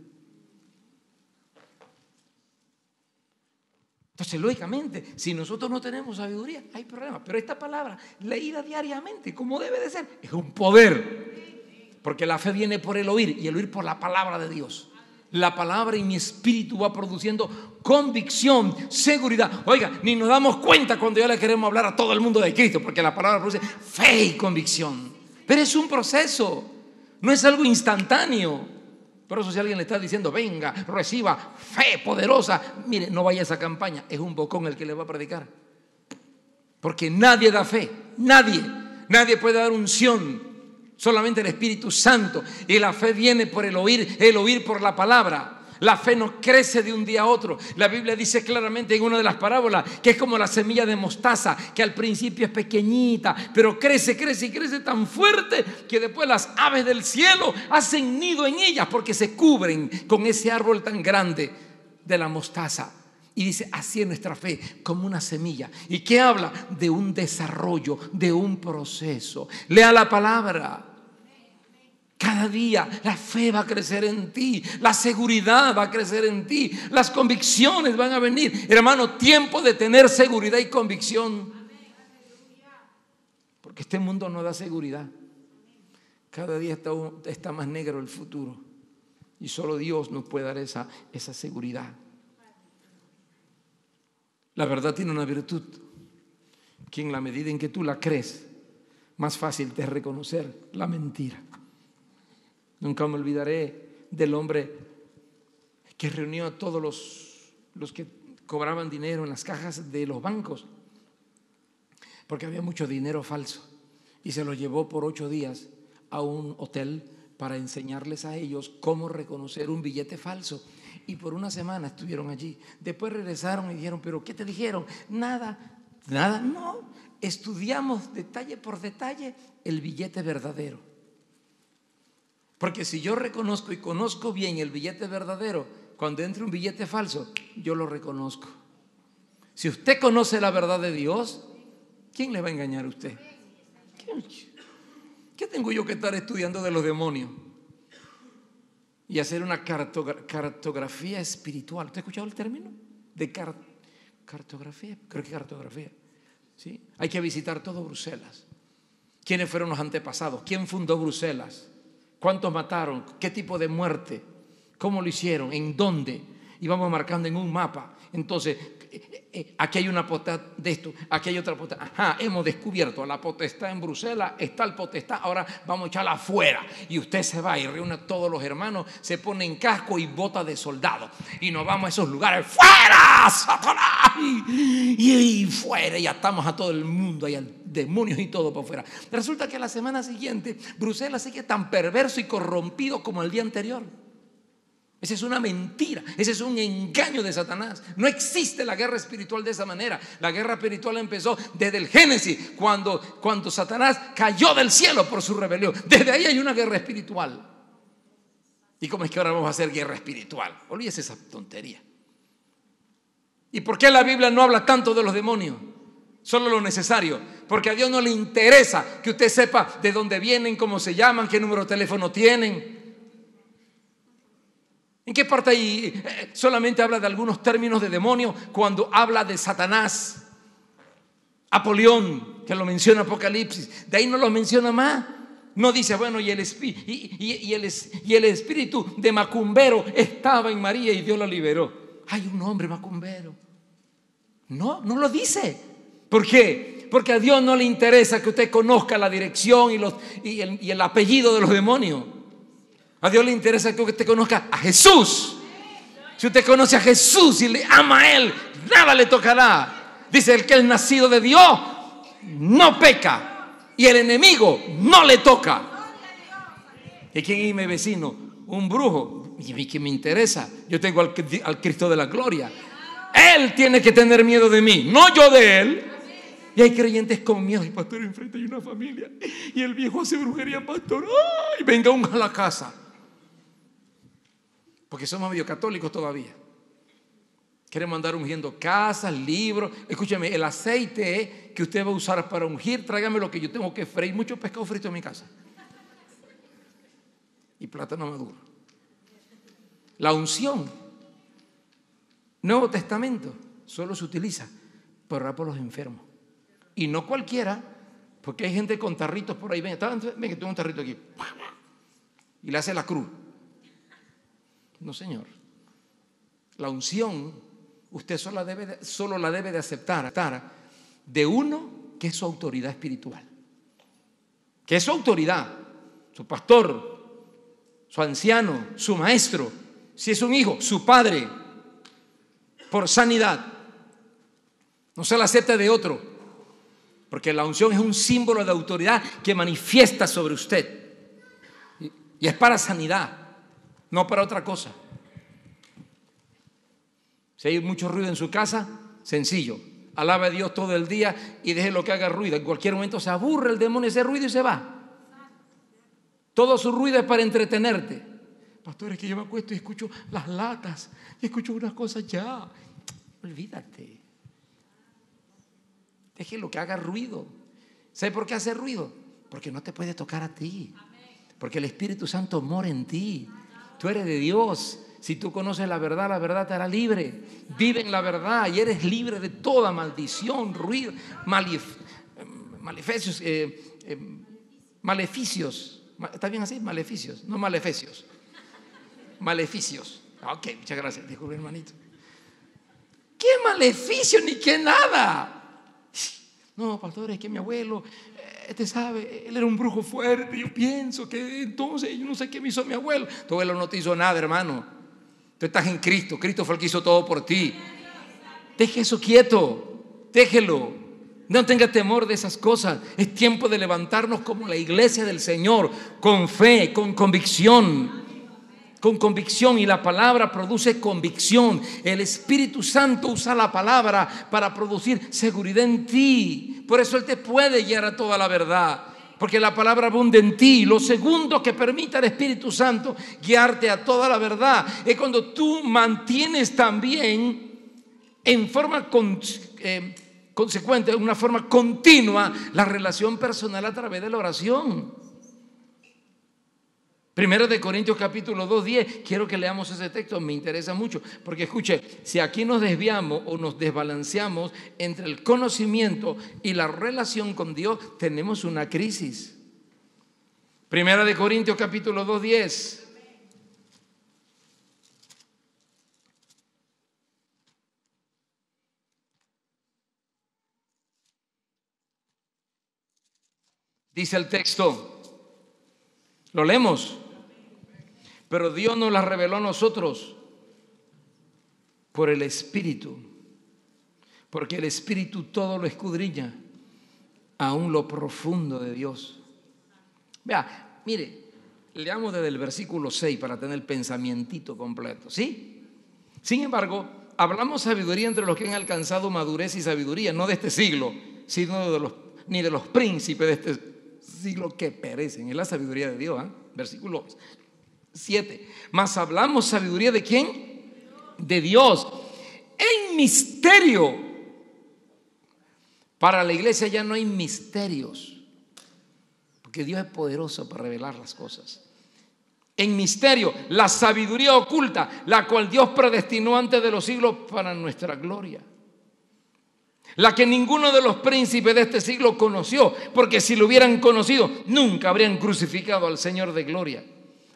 Entonces, lógicamente, si nosotros no tenemos sabiduría, hay problemas. Pero esta palabra, leída diariamente, como debe de ser, es un poder. Porque la fe viene por el oír, y el oír por la palabra de Dios. La palabra y mi espíritu va produciendo convicción, seguridad. Oiga, ni nos damos cuenta cuando ya le queremos hablar a todo el mundo de Cristo, porque la palabra produce fe y convicción. Pero es un proceso, no es algo instantáneo. Por eso si alguien le está diciendo: venga, reciba fe poderosa, mire, no vaya a esa campaña, es un bocón el que le va a predicar. Porque nadie da fe, nadie puede dar unción, solamente el Espíritu Santo. Y la fe viene por el oír por la palabra. La fe no crece de un día a otro. La Biblia dice claramente en una de las parábolas que es como la semilla de mostaza, que al principio es pequeñita, pero crece y crece tan fuerte que después las aves del cielo hacen nido en ellas porque se cubren con ese árbol tan grande de la mostaza. Y dice: así es nuestra fe, como una semilla. ¿Y qué habla? De un desarrollo, de un proceso. Lea la palabra. Cada día la fe va a crecer en ti, la seguridad va a crecer en ti, las convicciones van a venir. Hermano, tiempo de tener seguridad y convicción. Porque este mundo no da seguridad. Cada día está más negro el futuro. Y solo Dios nos puede dar esa seguridad. La verdad tiene una virtud, que en la medida en que tú la crees, más fácil te es reconocer la mentira. Nunca me olvidaré del hombre que reunió a todos los que cobraban dinero en las cajas de los bancos, porque había mucho dinero falso, y se los llevó por 8 días a un hotel para enseñarles a ellos cómo reconocer un billete falso. Y por una semana estuvieron allí. Después regresaron y dijeron: ¿pero qué te dijeron? Nada, no. Estudiamos detalle por detalle el billete verdadero. Porque si yo reconozco y conozco bien el billete verdadero, cuando entre un billete falso, yo lo reconozco. Si usted conoce la verdad de Dios, ¿quién le va a engañar a usted? ¿Qué tengo yo que estar estudiando de los demonios? Y hacer una cartografía espiritual. ¿Usted ha escuchado el término? De cartografía. Creo que cartografía. ¿Sí? Hay que visitar todo Bruselas. ¿Quiénes fueron los antepasados? ¿Quién fundó Bruselas? ¿Cuántos mataron? ¿Qué tipo de muerte? ¿Cómo lo hicieron? ¿En dónde? Y vamos marcando en un mapa. Entonces, aquí hay una potestad de esto, aquí hay otra potestad. Ajá, hemos descubierto la potestad en Bruselas, está el potestad, ahora vamos a echarla afuera. Y usted se va y reúne a todos los hermanos, se pone en casco y bota de soldado. Y nos vamos a esos lugares. ¡Fuera, Satanás! Y fuera, y atamos a todo el mundo, y al demonios y todo por fuera. Resulta que la semana siguiente Bruselas sigue tan perverso y corrompido como el día anterior. Esa es una mentira, ese es un engaño de Satanás. No existe la guerra espiritual de esa manera. La guerra espiritual empezó desde el Génesis, cuando Satanás cayó del cielo por su rebelión. Desde ahí hay una guerra espiritual. ¿Y cómo es que ahora vamos a hacer guerra espiritual? Olvídese esa tontería. ¿Y por qué la Biblia no habla tanto de los demonios? Solo lo necesario. Porque a Dios no le interesa que usted sepa de dónde vienen, cómo se llaman, qué número de teléfono tienen. ¿En qué parte ahí solamente habla de algunos términos de demonio cuando habla de Satanás? Apolión, que lo menciona Apocalipsis. De ahí no lo menciona más. No dice, bueno, y el espíritu de macumbero estaba en María y Dios la liberó. Hay un hombre macumbero. No lo dice. ¿Por qué? Porque a Dios no le interesa que usted conozca la dirección y el apellido de los demonios. A Dios le interesa que usted conozca a Jesús. Si usted conoce a Jesús y le ama a Él, nada le tocará. Dice, el que es nacido de Dios no peca y el enemigo no le toca. ¿Y quién es mi vecino? Un brujo. ¿Y qué me interesa? Yo tengo al Cristo de la gloria. Él tiene que tener miedo de mí, no yo de Él. Y hay creyentes con miedo. Y pastor, enfrente hay una familia y el viejo hace brujería, pastor. ¡Ay! Venga a la casa. Porque somos medio católicos todavía. Queremos andar ungiendo casas, libros. Escúcheme, el aceite que usted va a usar para ungir, tráigame lo que yo tengo que freír. Mucho pescado frito en mi casa. Y plátano maduro. La unción, Nuevo Testamento, solo se utiliza para orar por los enfermos. Y no cualquiera, porque hay gente con tarritos por ahí. Ven que tengo un tarrito aquí. Y le hace la cruz. No, señor. La unción usted solo la debe de aceptar de uno que es su autoridad espiritual, que es su autoridad, su pastor, su anciano, su maestro. Si es un hijo, su padre, por sanidad. No se la acepta de otro, porque la unción es un símbolo de autoridad que manifiesta sobre usted y es para sanidad, no para otra cosa. Si hay mucho ruido en su casa, sencillo, alabe a Dios todo el día y deje lo que haga ruido. En cualquier momento se aburre el demonio ese ruido y se va. Todo su ruido es para entretenerte. Pastor, es que yo me acuesto y escucho las latas y escucho unas cosas ya. Olvídate. Deje lo que haga ruido. ¿Sabe por qué hace ruido? Porque no te puede tocar a ti. Porque el Espíritu Santo mora en ti. Tú eres de Dios. Si tú conoces la verdad te hará libre. Vive en la verdad y eres libre de toda maldición, ruido, maleficios. ¿Está bien así? Maleficios, no maleficios. Maleficios. Ok, muchas gracias. Disculpe, hermanito. ¿Qué maleficio ni qué nada? No, pastor, es que mi abuelo, usted sabe, él era un brujo fuerte. Yo pienso que entonces, yo no sé qué me hizo mi abuelo. Tu abuelo no te hizo nada, hermano. Tú estás en Cristo. Cristo fue el que hizo todo por ti. Deje eso quieto. Déjelo. No tenga temor de esas cosas. Es tiempo de levantarnos como la iglesia del Señor, con fe, con convicción. Con convicción, y la palabra produce convicción. El Espíritu Santo usa la palabra para producir seguridad en ti. Por eso Él te puede guiar a toda la verdad. porque la palabra abunda en ti. Lo segundo que permite al Espíritu Santo guiarte a toda la verdad es cuando tú mantienes también en forma consecuente, de una forma continua, la relación personal a través de la oración. Primero de Corintios capítulo 2:10, quiero que leamos ese texto, me interesa mucho, porque escuche, si aquí nos desviamos o nos desbalanceamos entre el conocimiento y la relación con Dios, tenemos una crisis. Primero de Corintios capítulo 2:10. Dice el texto, lo leemos. Pero Dios nos la reveló a nosotros por el Espíritu, porque el Espíritu todo lo escudriña, aún lo profundo de Dios. Vea, mire, leamos desde el versículo 6 para tener el pensamientito completo, ¿sí? Sin embargo, hablamos sabiduría entre los que han alcanzado madurez y sabiduría, no de este siglo, sino ni de los príncipes de este siglo que perecen. Es la sabiduría de Dios, ¿eh? Versículo 7. Mas hablamos sabiduría ¿de quién? De Dios. En misterio. Para la iglesia ya no hay misterios, porque Dios es poderoso para revelar las cosas. En misterio, la sabiduría oculta, la cual Dios predestinó antes de los siglos para nuestra gloria. La que ninguno de los príncipes de este siglo conoció, porque si lo hubieran conocido, nunca habrían crucificado al Señor de gloria.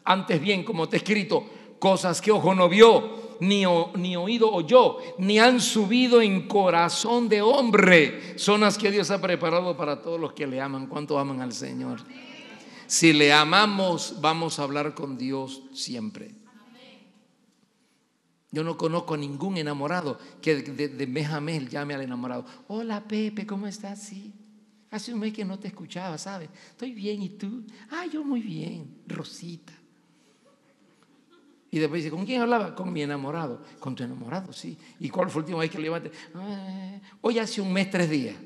Antes bien, como está escrito, cosas que ojo no vio, ni oído oyó, ni han subido en corazón de hombre, son las que Dios ha preparado para todos los que le aman. ¿Cuánto aman al Señor? Si le amamos, vamos a hablar con Dios siempre. Yo no conozco a ningún enamorado que de mes a mes llame al enamorado. Hola Pepe, ¿cómo estás? Sí, hace un mes que no te escuchaba, ¿sabes? Estoy bien, ¿y tú? Ah, yo muy bien, Rosita. Y después dice, ¿con quién hablaba? Con mi enamorado. ¿Con tu enamorado? Sí. ¿Y cuál fue la última vez que le levanté? Hoy hace un mes, 3 días.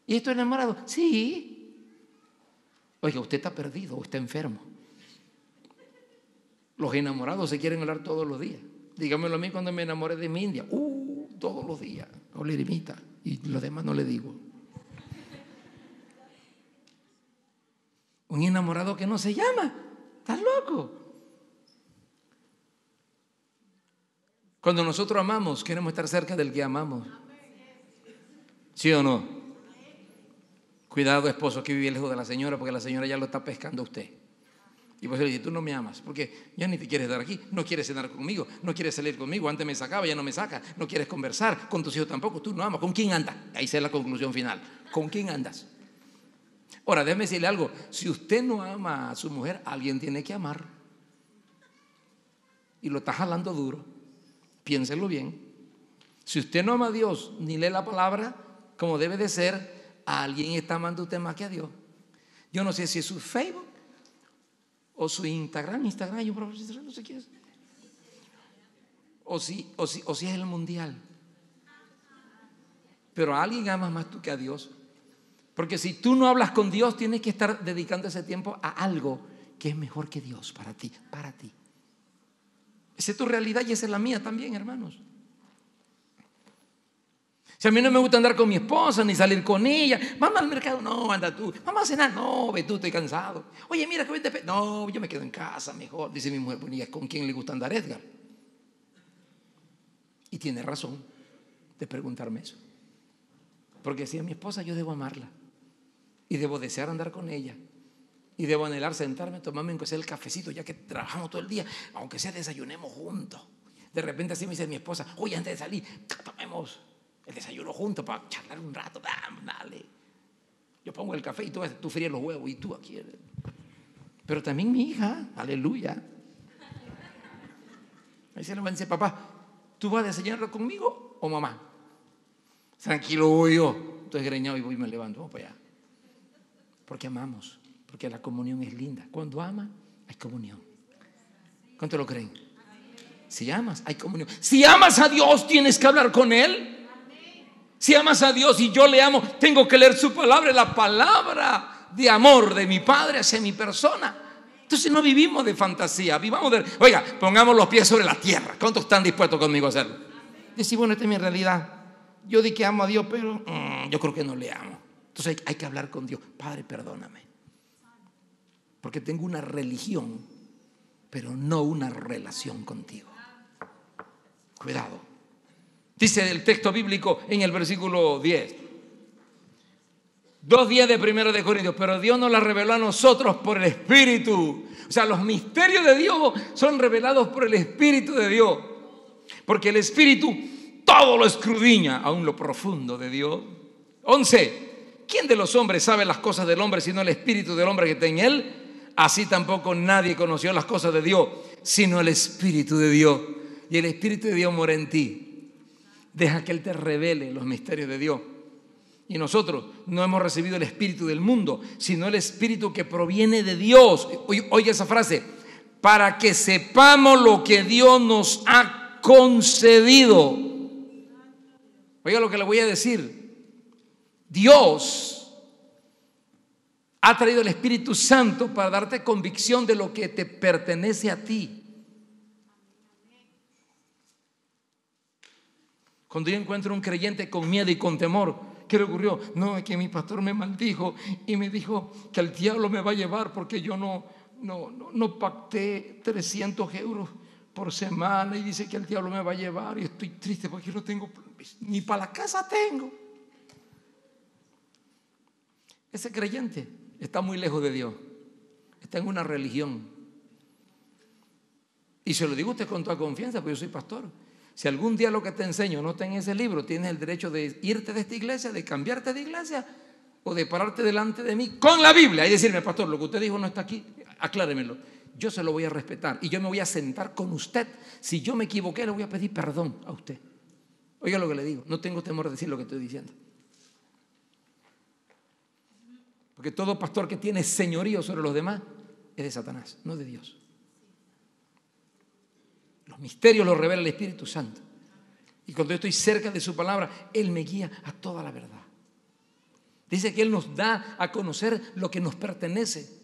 ¿Y es tu enamorado? Sí. Oiga, usted está perdido o está enfermo. Los enamorados se quieren hablar todos los días. Dígamelo a mí cuando me enamoré de mi India. Todos los días. O le limita. Y los demás no le digo. Un enamorado que no se llama. ¿Estás loco? Cuando nosotros amamos, queremos estar cerca del que amamos. ¿Sí o no? Cuidado, esposo, que vive lejos de la señora, porque la señora ya lo está pescando a usted. Y pues le dice, tú no me amas, porque ya ni te quieres dar aquí, no quieres cenar conmigo, no quieres salir conmigo, antes me sacaba, ya no me saca, no quieres conversar, con tus hijos tampoco, tú no amas. ¿Con quién andas? Ahí es la conclusión final. ¿Con quién andas? Ahora, déjeme decirle algo, si usted no ama a su mujer, alguien tiene que amar. Y lo está jalando duro, piénselo bien. Si usted no ama a Dios, ni lee la palabra como debe de ser, alguien está amando a usted más que a Dios. Yo no sé si es su Facebook o su Instagram, yo no sé qué es. O si es el mundial. Pero a alguien amas más tú que a Dios. Porque si tú no hablas con Dios, tienes que estar dedicando ese tiempo a algo que es mejor que Dios para ti, para ti. Esa es tu realidad y esa es la mía también, hermanos. Si a mí no me gusta andar con mi esposa ni salir con ella, vamos al mercado, no, anda tú. Vamos a cenar, no, ve tú, estoy cansado. Oye, mira que vete, no, yo me quedo en casa mejor. Dice mi mujer, pues, ¿con quién le gusta andar Edgar? Y tiene razón de preguntarme eso. Porque si es mi esposa, yo debo amarla y debo desear andar con ella y debo anhelar sentarme, tomarme aunque sea el cafecito, ya que trabajamos todo el día, aunque sea desayunemos juntos. De repente así me dice mi esposa, oye, antes de salir, tomemos el desayuno juntos para charlar un rato. Dale. Yo pongo el café y tú fríes los huevos y tú aquí. Pero también mi hija, aleluya. Ahí se le va a decir, papá, ¿tú vas a desayunar conmigo o mamá? Tranquilo, voy yo. Entonces greñado y voy y me levanto, vamos para allá. Porque amamos, porque la comunión es linda. Cuando ama, hay comunión. ¿Cuánto lo creen? Si amas, hay comunión. Si amas a Dios, tienes que hablar con Él. Si amas a Dios y yo le amo, tengo que leer su palabra. La palabra de amor de mi Padre hacia mi persona. Entonces no vivimos de fantasía, vivamos de... Oiga, pongamos los pies sobre la tierra. ¿Cuántos están dispuestos conmigo a hacerlo? Decir, bueno, esta es mi realidad. Yo di que amo a Dios, pero yo creo que no le amo. Entonces hay que hablar con Dios. Padre, perdóname. Porque tengo una religión, pero no una relación contigo. Cuidado. Dice el texto bíblico en el versículo 10. 2:10 de 1 de Corintios. Pero Dios nos la reveló a nosotros por el Espíritu. O sea, los misterios de Dios son revelados por el Espíritu de Dios. Porque el Espíritu todo lo escudriña, aún lo profundo de Dios. 11. ¿Quién de los hombres sabe las cosas del hombre sino el Espíritu del hombre que está en él? Así tampoco nadie conoció las cosas de Dios sino el Espíritu de Dios. Y el Espíritu de Dios mora en ti. Deja que Él te revele los misterios de Dios. Y nosotros no hemos recibido el espíritu del mundo, sino el espíritu que proviene de Dios. Oiga esa frase: para que sepamos lo que Dios nos ha concedido. Oiga lo que le voy a decir. Dios ha traído el Espíritu Santo para darte convicción de lo que te pertenece a ti. Cuando yo encuentro un creyente con miedo y con temor, ¿qué le ocurrió? No, es que mi pastor me maldijo y me dijo que el diablo me va a llevar porque yo no pacté 300 euros por semana, y dice que el diablo me va a llevar y estoy triste porque no tengo, ni para la casa tengo. Ese creyente está muy lejos de Dios, está en una religión. Y se lo digo a usted con toda confianza, porque yo soy pastor. Si algún día lo que te enseño no está en ese libro, tienes el derecho de irte de esta iglesia, de cambiarte de iglesia o de pararte delante de mí con la Biblia y decirme: pastor, lo que usted dijo no está aquí, acláremelo. Yo se lo voy a respetar y yo me voy a sentar con usted. Si yo me equivoqué, le voy a pedir perdón a usted. Oiga lo que le digo, no tengo temor de decir lo que estoy diciendo. Porque todo pastor que tiene señorío sobre los demás es de Satanás, no de Dios. Los misterios los revela el Espíritu Santo. Y cuando yo estoy cerca de su palabra, Él me guía a toda la verdad. Dice que Él nos da a conocer lo que nos pertenece.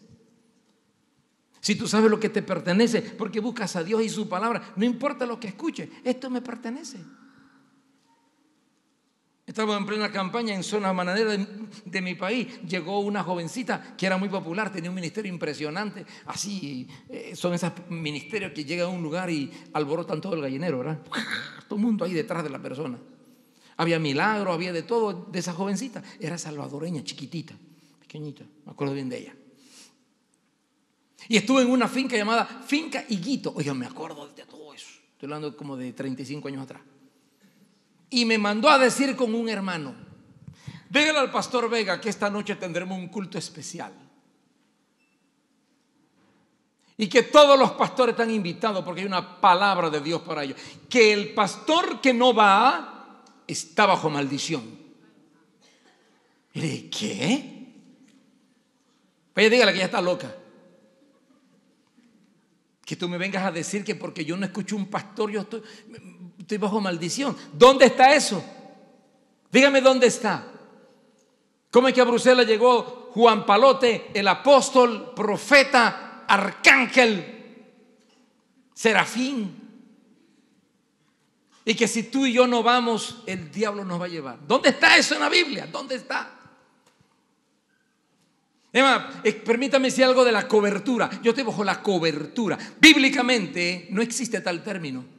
Si tú sabes lo que te pertenece, porque buscas a Dios y su palabra, no importa lo que escuches, esto me pertenece. Estaba en plena campaña en zonas bananeras de mi país. Llegó una jovencita que era muy popular, tenía un ministerio impresionante. Así son esos ministerios que llegan a un lugar y alborotan todo el gallinero, ¿verdad? Todo el mundo ahí detrás de la persona. Había milagros, había de todo de esa jovencita. Era salvadoreña, chiquitita, pequeñita, me acuerdo bien de ella. Y estuve en una finca llamada Finca Higuito. Oiga, me acuerdo de todo eso. Estoy hablando como de 35 años atrás. Y me mandó a decir con un hermano: dígale al pastor Vega que esta noche tendremos un culto especial y que todos los pastores están invitados porque hay una palabra de Dios para ellos. Que el pastor que no va está bajo maldición. Y le dije: ¿qué? Pues dígale que ya está loca. Que tú me vengas a decir que porque yo no escucho un pastor yo estoy bajo maldición. ¿Dónde está eso? Dígame dónde está. ¿Cómo es que a Bruselas llegó Juan Palote, el apóstol, profeta, arcángel, serafín? Y que si tú y yo no vamos, el diablo nos va a llevar. ¿Dónde está eso en la Biblia? ¿Dónde está? Emma, permítame decir algo de la cobertura. Yo estoy bajo la cobertura. Bíblicamente no existe tal término.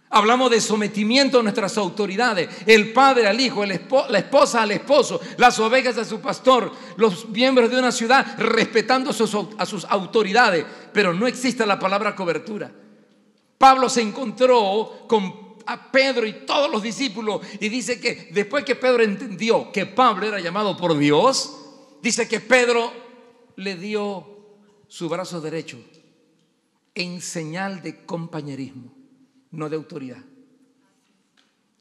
Hablamos de sometimiento a nuestras autoridades: el padre al hijo, la esposa al esposo, las ovejas a su pastor, los miembros de una ciudad respetando a sus autoridades. Pero no existe la palabra cobertura. Pablo se encontró a Pedro y todos los discípulos y dice que después que Pedro entendió que Pablo era llamado por Dios, dice que Pedro le dio su brazo derecho en señal de compañerismo, no de autoridad.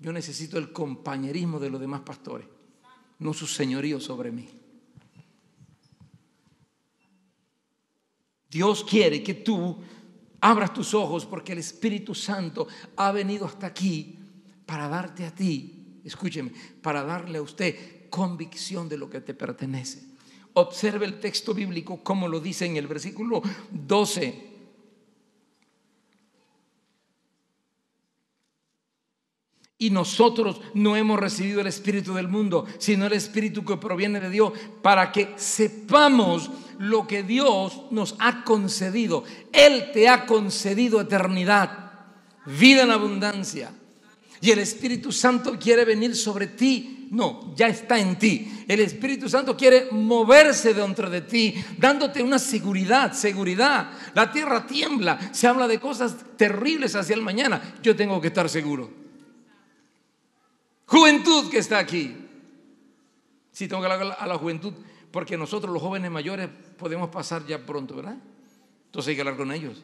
Yo necesito el compañerismo de los demás pastores, no su señorío sobre mí. Dios quiere que tú abras tus ojos, porque el Espíritu Santo ha venido hasta aquí para darte a ti, escúcheme, para darle a usted convicción de lo que te pertenece. Observe el texto bíblico como lo dice en el versículo 12. Y nosotros no hemos recibido el espíritu del mundo, sino el espíritu que proviene de Dios, para que sepamos lo que Dios nos ha concedido. Él te ha concedido eternidad, vida en abundancia. Y el Espíritu Santo quiere venir sobre ti. No, ya está en ti. El Espíritu Santo quiere moverse dentro de ti, dándote una seguridad. La tierra tiembla, se habla de cosas terribles hacia el mañana. Yo tengo que estar seguro. Juventud que está aquí. Sí, tengo que hablar a la juventud, porque nosotros los jóvenes mayores podemos pasar ya pronto, ¿verdad? Entonces hay que hablar con ellos.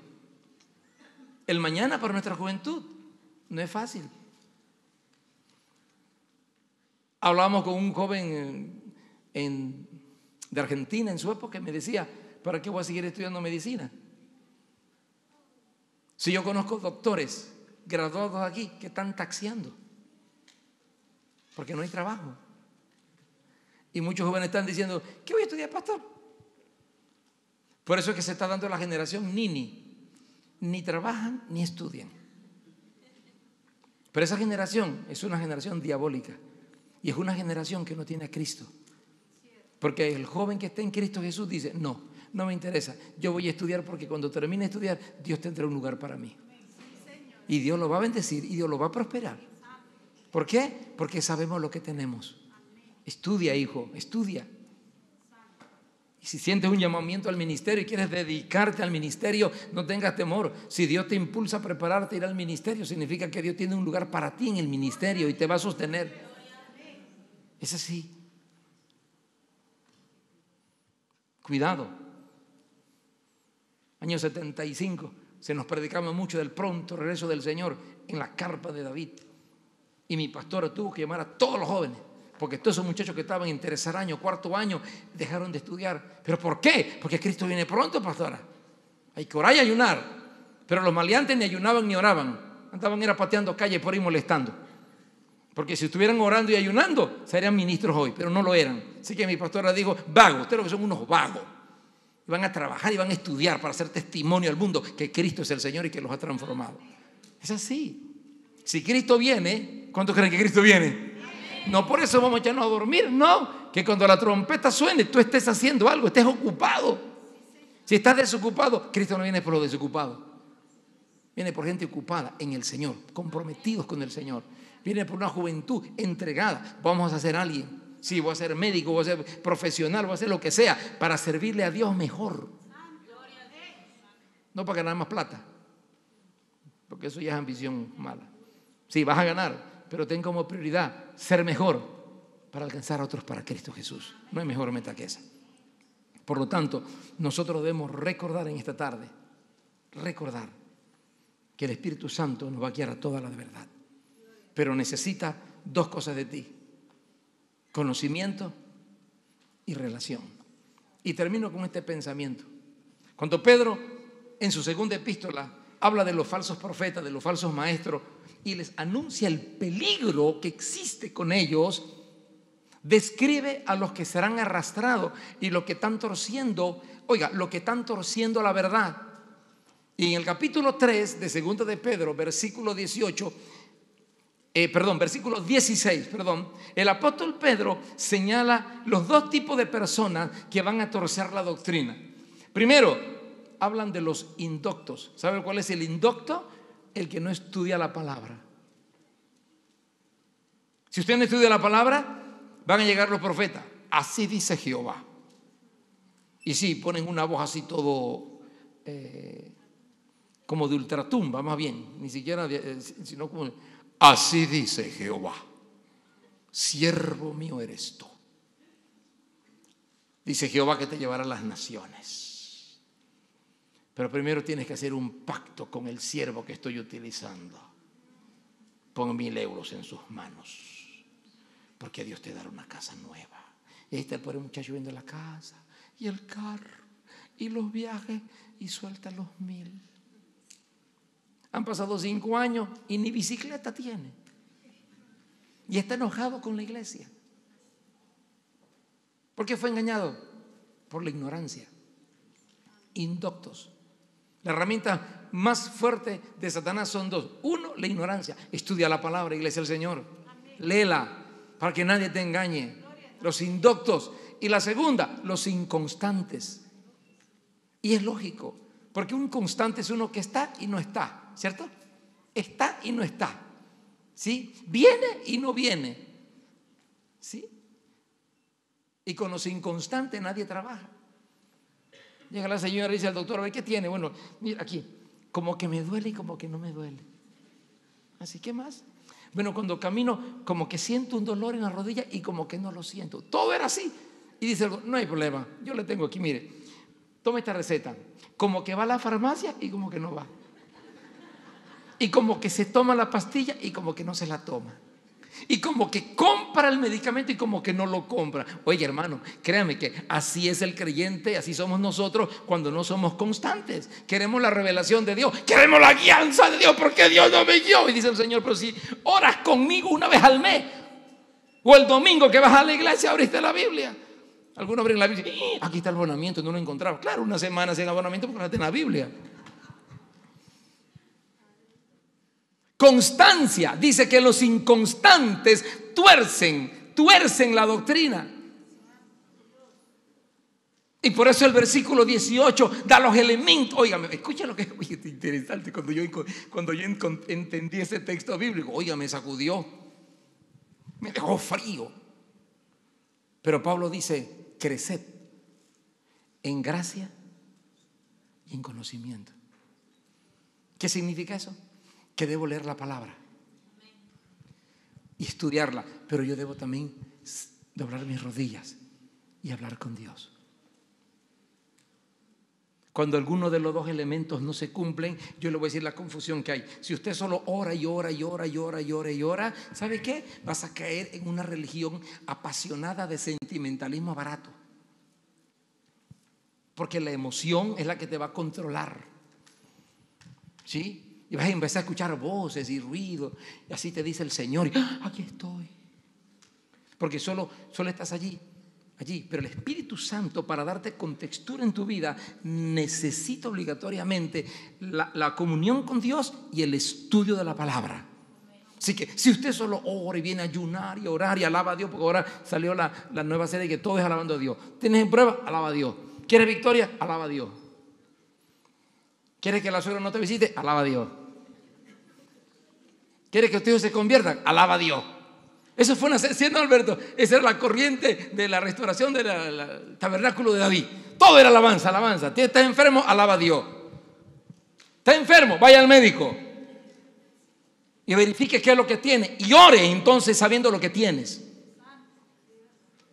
El mañana para nuestra juventud no es fácil. Hablábamos con un joven de Argentina en su época y me decía, ¿para qué voy a seguir estudiando medicina? Si yo conozco doctores graduados aquí que están taxiando porque no hay trabajo. Y muchos jóvenes están diciendo, ¿qué voy a estudiar, pastor? Por eso es que se está dando la generación ni trabajan ni estudian. Pero esa generación es una generación diabólica y es una generación que no tiene a Cristo. Porque el joven que está en Cristo Jesús dice, no me interesa, yo voy a estudiar porque cuando termine de estudiar Dios tendrá un lugar para mí. Y Dios lo va a bendecir y Dios lo va a prosperar. ¿Por qué? Porque sabemos lo que tenemos. Estudia, hijo, estudia. Y si sientes un llamamiento al ministerio y quieres dedicarte al ministerio, no tengas temor. Si Dios te impulsa a prepararte a ir al ministerio, significa que Dios tiene un lugar para ti en el ministerio y te va a sostener. Es así. Cuidado. Año 75, se nos predicaba mucho del pronto regreso del Señor en la carpa de David. Y mi pastora tuvo que llamar a todos los jóvenes, porque todos esos muchachos que estaban en tercer año, cuarto año, dejaron de estudiar. ¿Pero por qué? Porque Cristo viene pronto, pastora. Hay que orar y ayunar. Pero los maleantes ni ayunaban ni oraban. Andaban era pateando calle por ahí molestando. Porque si estuvieran orando y ayunando, serían ministros hoy, pero no lo eran. Así que mi pastora dijo, vagos, ustedes lo que son unos vagos. Y van a trabajar y van a estudiar para hacer testimonio al mundo que Cristo es el Señor y que los ha transformado. Es así. Si Cristo viene, ¿cuántos creen que Cristo viene? No por eso vamos a echarnos a dormir, no. Que cuando la trompeta suene, tú estés haciendo algo, estés ocupado. Si estás desocupado, Cristo no viene por los desocupados. Viene por gente ocupada en el Señor, comprometidos con el Señor. Viene por una juventud entregada. Vamos a ser alguien. Sí, voy a ser médico, voy a ser profesional, voy a hacer lo que sea para servirle a Dios mejor. No para ganar más plata, porque eso ya es ambición mala. Sí, vas a ganar, pero ten como prioridad ser mejor para alcanzar a otros para Cristo Jesús. No hay mejor meta que esa. Por lo tanto, nosotros debemos recordar en esta tarde, recordar que el Espíritu Santo nos va a guiar a toda la verdad. Pero necesita dos cosas de ti: conocimiento y relación. Y termino con este pensamiento. Cuando Pedro, en su segunda epístola, habla de los falsos profetas, de los falsos maestros, y les anuncia el peligro que existe con ellos, describe a los que serán arrastrados y los que están torciendo, lo que están torciendo la verdad. Y en el capítulo 3 de segunda de Pedro, versículo 16, el apóstol Pedro señala los dos tipos de personas que van a torcer la doctrina. Primero, hablan de los indoctos. ¿Sabe cuál es el indocto? El que no estudia la palabra. Si usted no estudia la palabra, van a llegar los profetas. Así dice Jehová. Y sí, ponen una voz así todo como de ultratumba, más bien, ni siquiera, sino como, así dice Jehová, siervo mío eres tú. Dice Jehová que te llevará a las naciones. Pero primero tienes que hacer un pacto con el siervo que estoy utilizando. Pon 1,000 euros en sus manos, porque Dios te dará una casa nueva. Y ahí está el pobre muchacho viendo la casa y el carro y los viajes y suelta los 1,000. Han pasado 5 años y ni bicicleta tiene. Y está enojado con la iglesia. ¿Por qué fue engañado? por la ignorancia. Indoctos. La herramienta más fuerte de Satanás son dos. Uno, la ignorancia. Estudia la palabra, iglesia del Señor. Léela para que nadie te engañe. Los indoctos. Y la segunda, los inconstantes. Y es lógico, porque un constante es uno que está y no está, ¿cierto? Está y no está, ¿sí? Viene y no viene, ¿sí? Y con los inconstantes nadie trabaja. Llega la señora y dice al doctor: a ver, ¿qué tiene? Bueno, mira aquí, como que me duele y como que no me duele. Así, ¿qué más? Bueno, cuando camino como que siento un dolor en la rodilla y como que no lo siento. Todo era así. Y dice: no hay problema, yo le tengo aquí, mire, tome esta receta. Como que va a la farmacia y como que no va. Y como que se toma la pastilla y como que no se la toma. Y como que compra el medicamento y como que no lo compra. Oye, hermano, créame que así es el creyente, así somos nosotros cuando no somos constantes. Queremos la revelación de Dios, queremos la guianza de Dios, porque Dios no me guió. Y dice el Señor: pero si oras conmigo una vez al mes, o el domingo que vas a la iglesia abriste la Biblia. Algunos abren la Biblia y aquí está el abonamiento, no lo encontraba. Claro, una semana sin abonamiento porque no está en la Biblia. Constancia. Dice que los inconstantes tuercen la doctrina. Y por eso el versículo 18 da los elementos. Óigame, escucha lo que es interesante. Cuando yo entendí ese texto bíblico, oiga, me sacudió, me dejó frío. Pero Pablo dice: creced en gracia y en conocimiento. ¿Qué significa eso? Que debo leer la palabra y estudiarla, pero yo debo también doblar mis rodillas y hablar con Dios. Cuando alguno de los dos elementos no se cumplen, yo le voy a decir la confusión que hay. Si usted solo ora y ora y ora y ora y ora y ora, ¿sabe qué? Vas a caer en una religión apasionada de sentimentalismo barato. Porque la emoción es la que te va a controlar, ¿sí? Y vas a empezar a escuchar voces y ruido, y así te dice el Señor: y, aquí estoy. Porque solo estás allí. Pero el Espíritu Santo, para darte contextura en tu vida, necesita obligatoriamente la comunión con Dios y el estudio de la palabra. Así que si usted solo ora y viene a ayunar y orar y alaba a Dios, porque ahora salió la nueva serie que todo es alabando a Dios. ¿Tienes prueba? Alaba a Dios. ¿Quieres victoria? Alaba a Dios. ¿Quieres que la suegra no te visite? Alaba a Dios. ¿Quieres que tus hijos se conviertan? Alaba a Dios. Eso fue una, ¿siendo Alberto? Esa era la corriente de la restauración del tabernáculo de David. Todo era alabanza, alabanza. ¿Estás enfermo? Alaba a Dios. ¿Estás enfermo? Vaya al médico y verifique qué es lo que tiene y ore entonces sabiendo lo que tienes.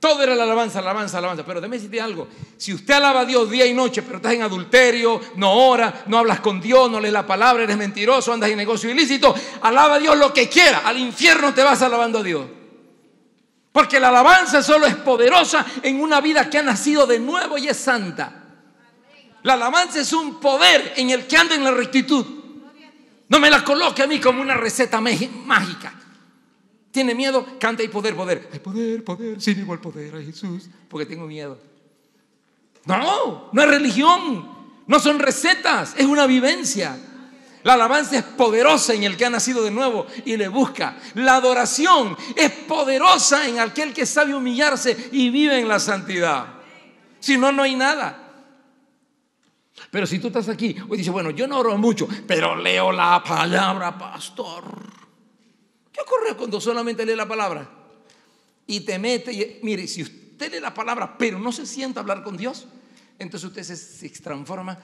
Todo era la alabanza, alabanza, alabanza. Pero déjame decirte algo: si usted alaba a Dios día y noche, pero estás en adulterio, no oras, no hablas con Dios, no lees la palabra, eres mentiroso, andas en negocio ilícito, alaba a Dios lo que quiera, al infierno te vas alabando a Dios. Porque la alabanza solo es poderosa en una vida que ha nacido de nuevo y es santa. La alabanza es un poder en el que anda en la rectitud. No me la coloque a mí como una receta mágica. ¿Tiene miedo? Canta: hay poder, poder. Hay poder, poder. Sí, vivo el poder, ay Jesús, porque tengo miedo. No es religión, no son recetas, es una vivencia. La alabanza es poderosa en el que ha nacido de nuevo y le busca. La adoración es poderosa en aquel que sabe humillarse y vive en la santidad. Si no, no hay nada. Pero si tú estás aquí hoy dices: bueno, yo no oro mucho, pero leo la palabra, pastor. ¿Qué ocurre cuando solamente lee la palabra? Y te mete y, mire, si usted lee la palabra pero no se sienta a hablar con Dios, entonces usted se transforma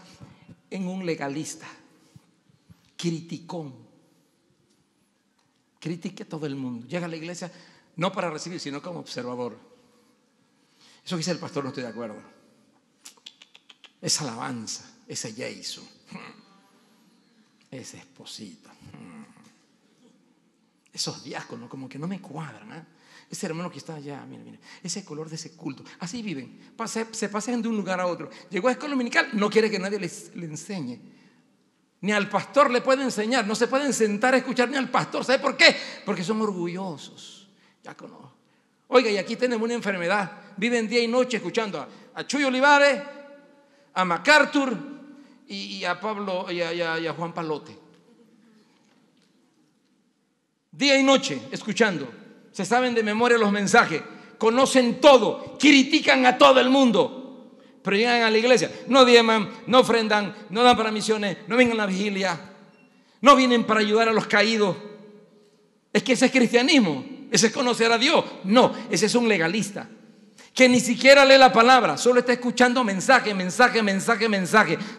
en un legalista, criticón. Critique a todo el mundo. Llega a la iglesia no para recibir, sino como observador. Eso que dice el pastor, no estoy de acuerdo. Esa alabanza, ese Jason, ese Esposito, esos diáconos como que no me cuadran, ¿eh? Ese hermano que está allá, mire, ese color de ese culto. Así viven, se pasean de un lugar a otro. Llegó a escuela dominical, no quiere que nadie le enseñe. Ni al pastor le puede enseñar. No se pueden sentar a escuchar ni al pastor. ¿Sabe por qué? Porque son orgullosos. Ya conozco. Oiga, y aquí tenemos una enfermedad. Viven día y noche escuchando a Chuy Olivares, a MacArthur y a Pablo y a Juan Palote. Día y noche escuchando. Se saben de memoria los mensajes. Conocen todo. Critican a todo el mundo. Pero llegan a la iglesia. No diezman, no ofrendan, no dan para misiones, no vengan a la vigilia. No vienen para ayudar a los caídos. Es que ese es cristianismo. Ese es conocer a Dios. No, ese es un legalista que ni siquiera lee la palabra, solo está escuchando mensaje.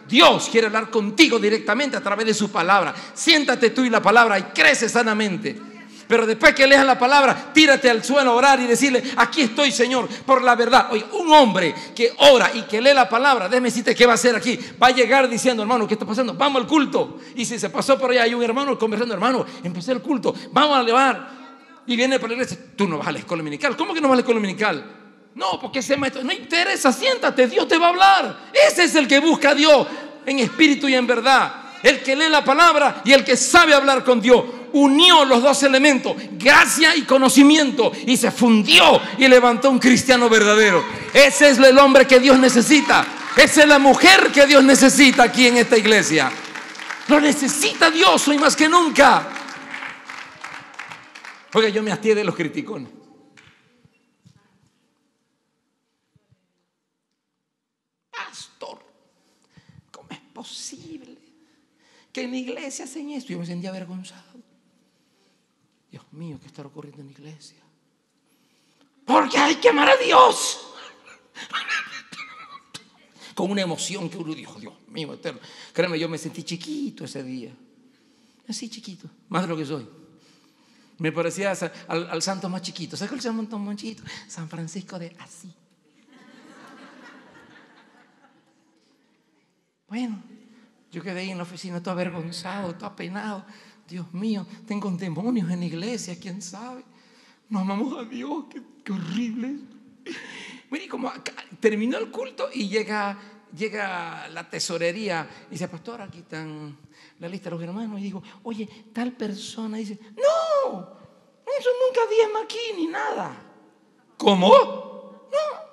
Dios quiere hablar contigo directamente a través de su palabra. Siéntate tú y la palabra y crece sanamente. Pero después que leas la palabra, tírate al suelo a orar y decirle: aquí estoy, Señor, por la verdad. Oye, un hombre que ora y que lee la palabra, déjeme decirte qué va a hacer aquí. Va a llegar diciendo: hermano, ¿qué está pasando? Vamos al culto. Y si se pasó por allá, hay un hermano conversando: hermano, empecé el culto, vamos a elevar. Y viene para la iglesia: tú no vas a la escuela dominical. ¿Cómo que no vas a la escuela dominical? No, porque ese maestro no interesa, siéntate, Dios te va a hablar. Ese es el que busca a Dios en espíritu y en verdad. El que lee la palabra y el que sabe hablar con Dios. Unió los dos elementos, gracia y conocimiento, y se fundió y levantó un cristiano verdadero. Ese es el hombre que Dios necesita. Esa es la mujer que Dios necesita aquí en esta iglesia. Lo necesita Dios hoy más que nunca. Oiga, yo me hastié de los criticones. Pastor, ¿cómo es posible que en la iglesia hacen esto? Yo me sentía avergonzado. Dios mío, ¿qué estará ocurriendo en la iglesia? Porque hay que amar a Dios. Con una emoción que uno dijo: Dios mío, eterno. Créeme, yo me sentí chiquito ese día. Así chiquito, más de lo que soy. Me parecía al santo más chiquito. ¿Sabes cuál es el santo más chiquito? San Francisco de Asís. Bueno, yo quedé ahí en la oficina todo avergonzado, todo apenado. Dios mío, tengo demonios en la iglesia, quién sabe. No amamos a Dios, qué horrible. Bueno, y como terminó el culto y llega la tesorería y dice: pastor, aquí están la lista de los hermanos. Y digo: oye, tal persona. Dice: no, eso nunca diezma aquí ni nada. ¿Cómo? No.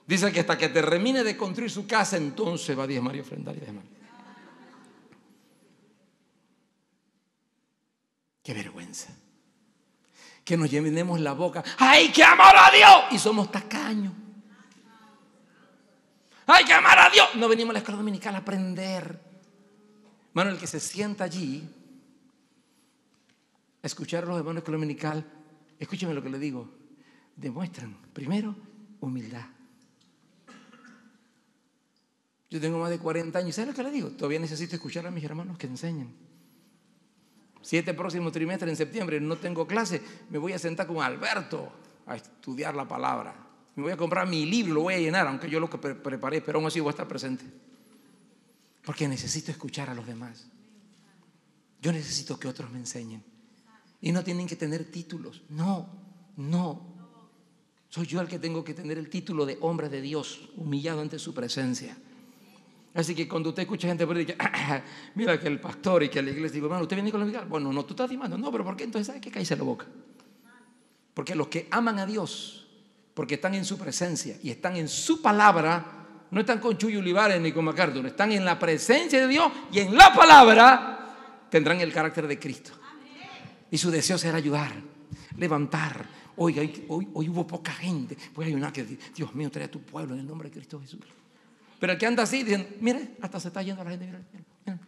Dice que hasta que termine de construir su casa, entonces va a diezmar y ofrendar y demás. Qué vergüenza. Que nos llenemos la boca: ¡hay que amar a Dios! Y somos tacaños. ¡Hay que amar a Dios! No venimos a la escuela dominical a aprender. Hermano, el que se sienta allí a escuchar a los hermanos de la escuela dominical, escúcheme lo que le digo, demuestran primero humildad. Yo tengo más de 40 años. ¿Sabe lo que le digo? Todavía necesito escuchar a mis hermanos que enseñan. Si este próximo trimestre, en septiembre, no tengo clase, me voy a sentar con Alberto a estudiar la palabra. Me voy a comprar mi libro, lo voy a llenar, aunque yo lo que preparé, pero aún así voy a estar presente. Porque necesito escuchar a los demás. Yo necesito que otros me enseñen. Y no tienen que tener títulos. No. Soy yo el que tengo que tener el título de hombre de Dios, humillado ante su presencia. Así que cuando usted escucha gente por ahí que mira que el pastor y que la iglesia, digo: hermano, ¿usted viene con la iglesia? Bueno, no, tú estás dimando. No, pero ¿por qué? Entonces, ¿sabe qué? Cállese la boca. Porque los que aman a Dios, porque están en su presencia y están en su palabra, no están con Chuy Olivares ni con MacArthur, están en la presencia de Dios y en la palabra tendrán el carácter de Cristo. Y su deseo será ayudar, levantar. Oiga, hoy hubo poca gente. Voy a ayunar que Dios mío, trae a tu pueblo en el nombre de Cristo Jesús. Pero el que anda así, dicen: mire, hasta se está yendo la gente. Mira.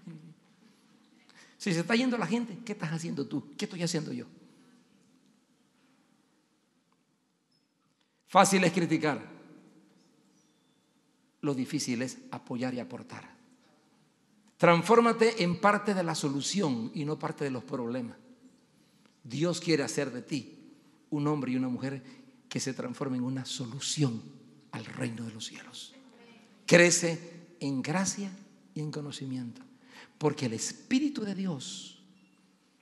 Si se está yendo la gente, ¿qué estás haciendo tú? ¿Qué estoy haciendo yo? Fácil es criticar. Lo difícil es apoyar y aportar. Transfórmate en parte de la solución y no parte de los problemas. Dios quiere hacer de ti un hombre y una mujer que se transformen en una solución al reino de los cielos. Crece en gracia y en conocimiento. Porque el Espíritu de Dios,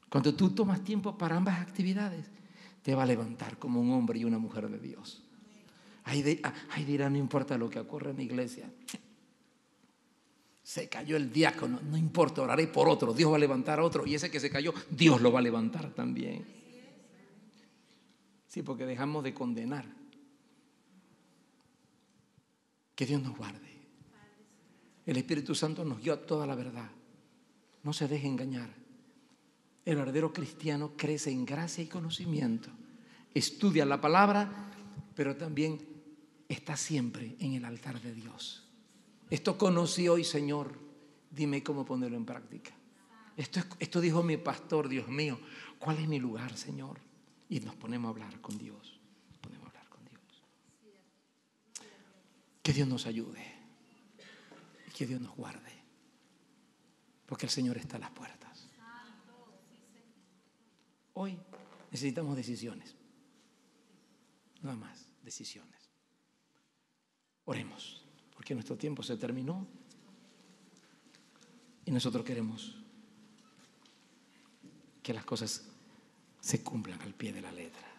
cuando tú tomas tiempo para ambas actividades, te va a levantar como un hombre y una mujer de Dios. Ahí dirá: no importa lo que ocurra en la iglesia. Se cayó el diácono, no importa, oraré por otro. Dios va a levantar a otro. Y ese que se cayó, Dios lo va a levantar también. Sí, porque dejamos de condenar. Que Dios nos guarde. El Espíritu Santo nos guía a toda la verdad. No se deje engañar. El verdadero cristiano crece en gracia y conocimiento. Estudia la palabra, pero también está siempre en el altar de Dios. Esto conocí hoy, Señor. Dime cómo ponerlo en práctica. Esto dijo mi pastor, Dios mío. ¿Cuál es mi lugar, Señor? Y nos ponemos a hablar con Dios. Que Dios nos ayude y que Dios nos guarde, porque el Señor está a las puertas. Hoy necesitamos decisiones, nada más, decisiones. Oremos, porque nuestro tiempo se terminó y nosotros queremos que las cosas se cumplan al pie de la letra.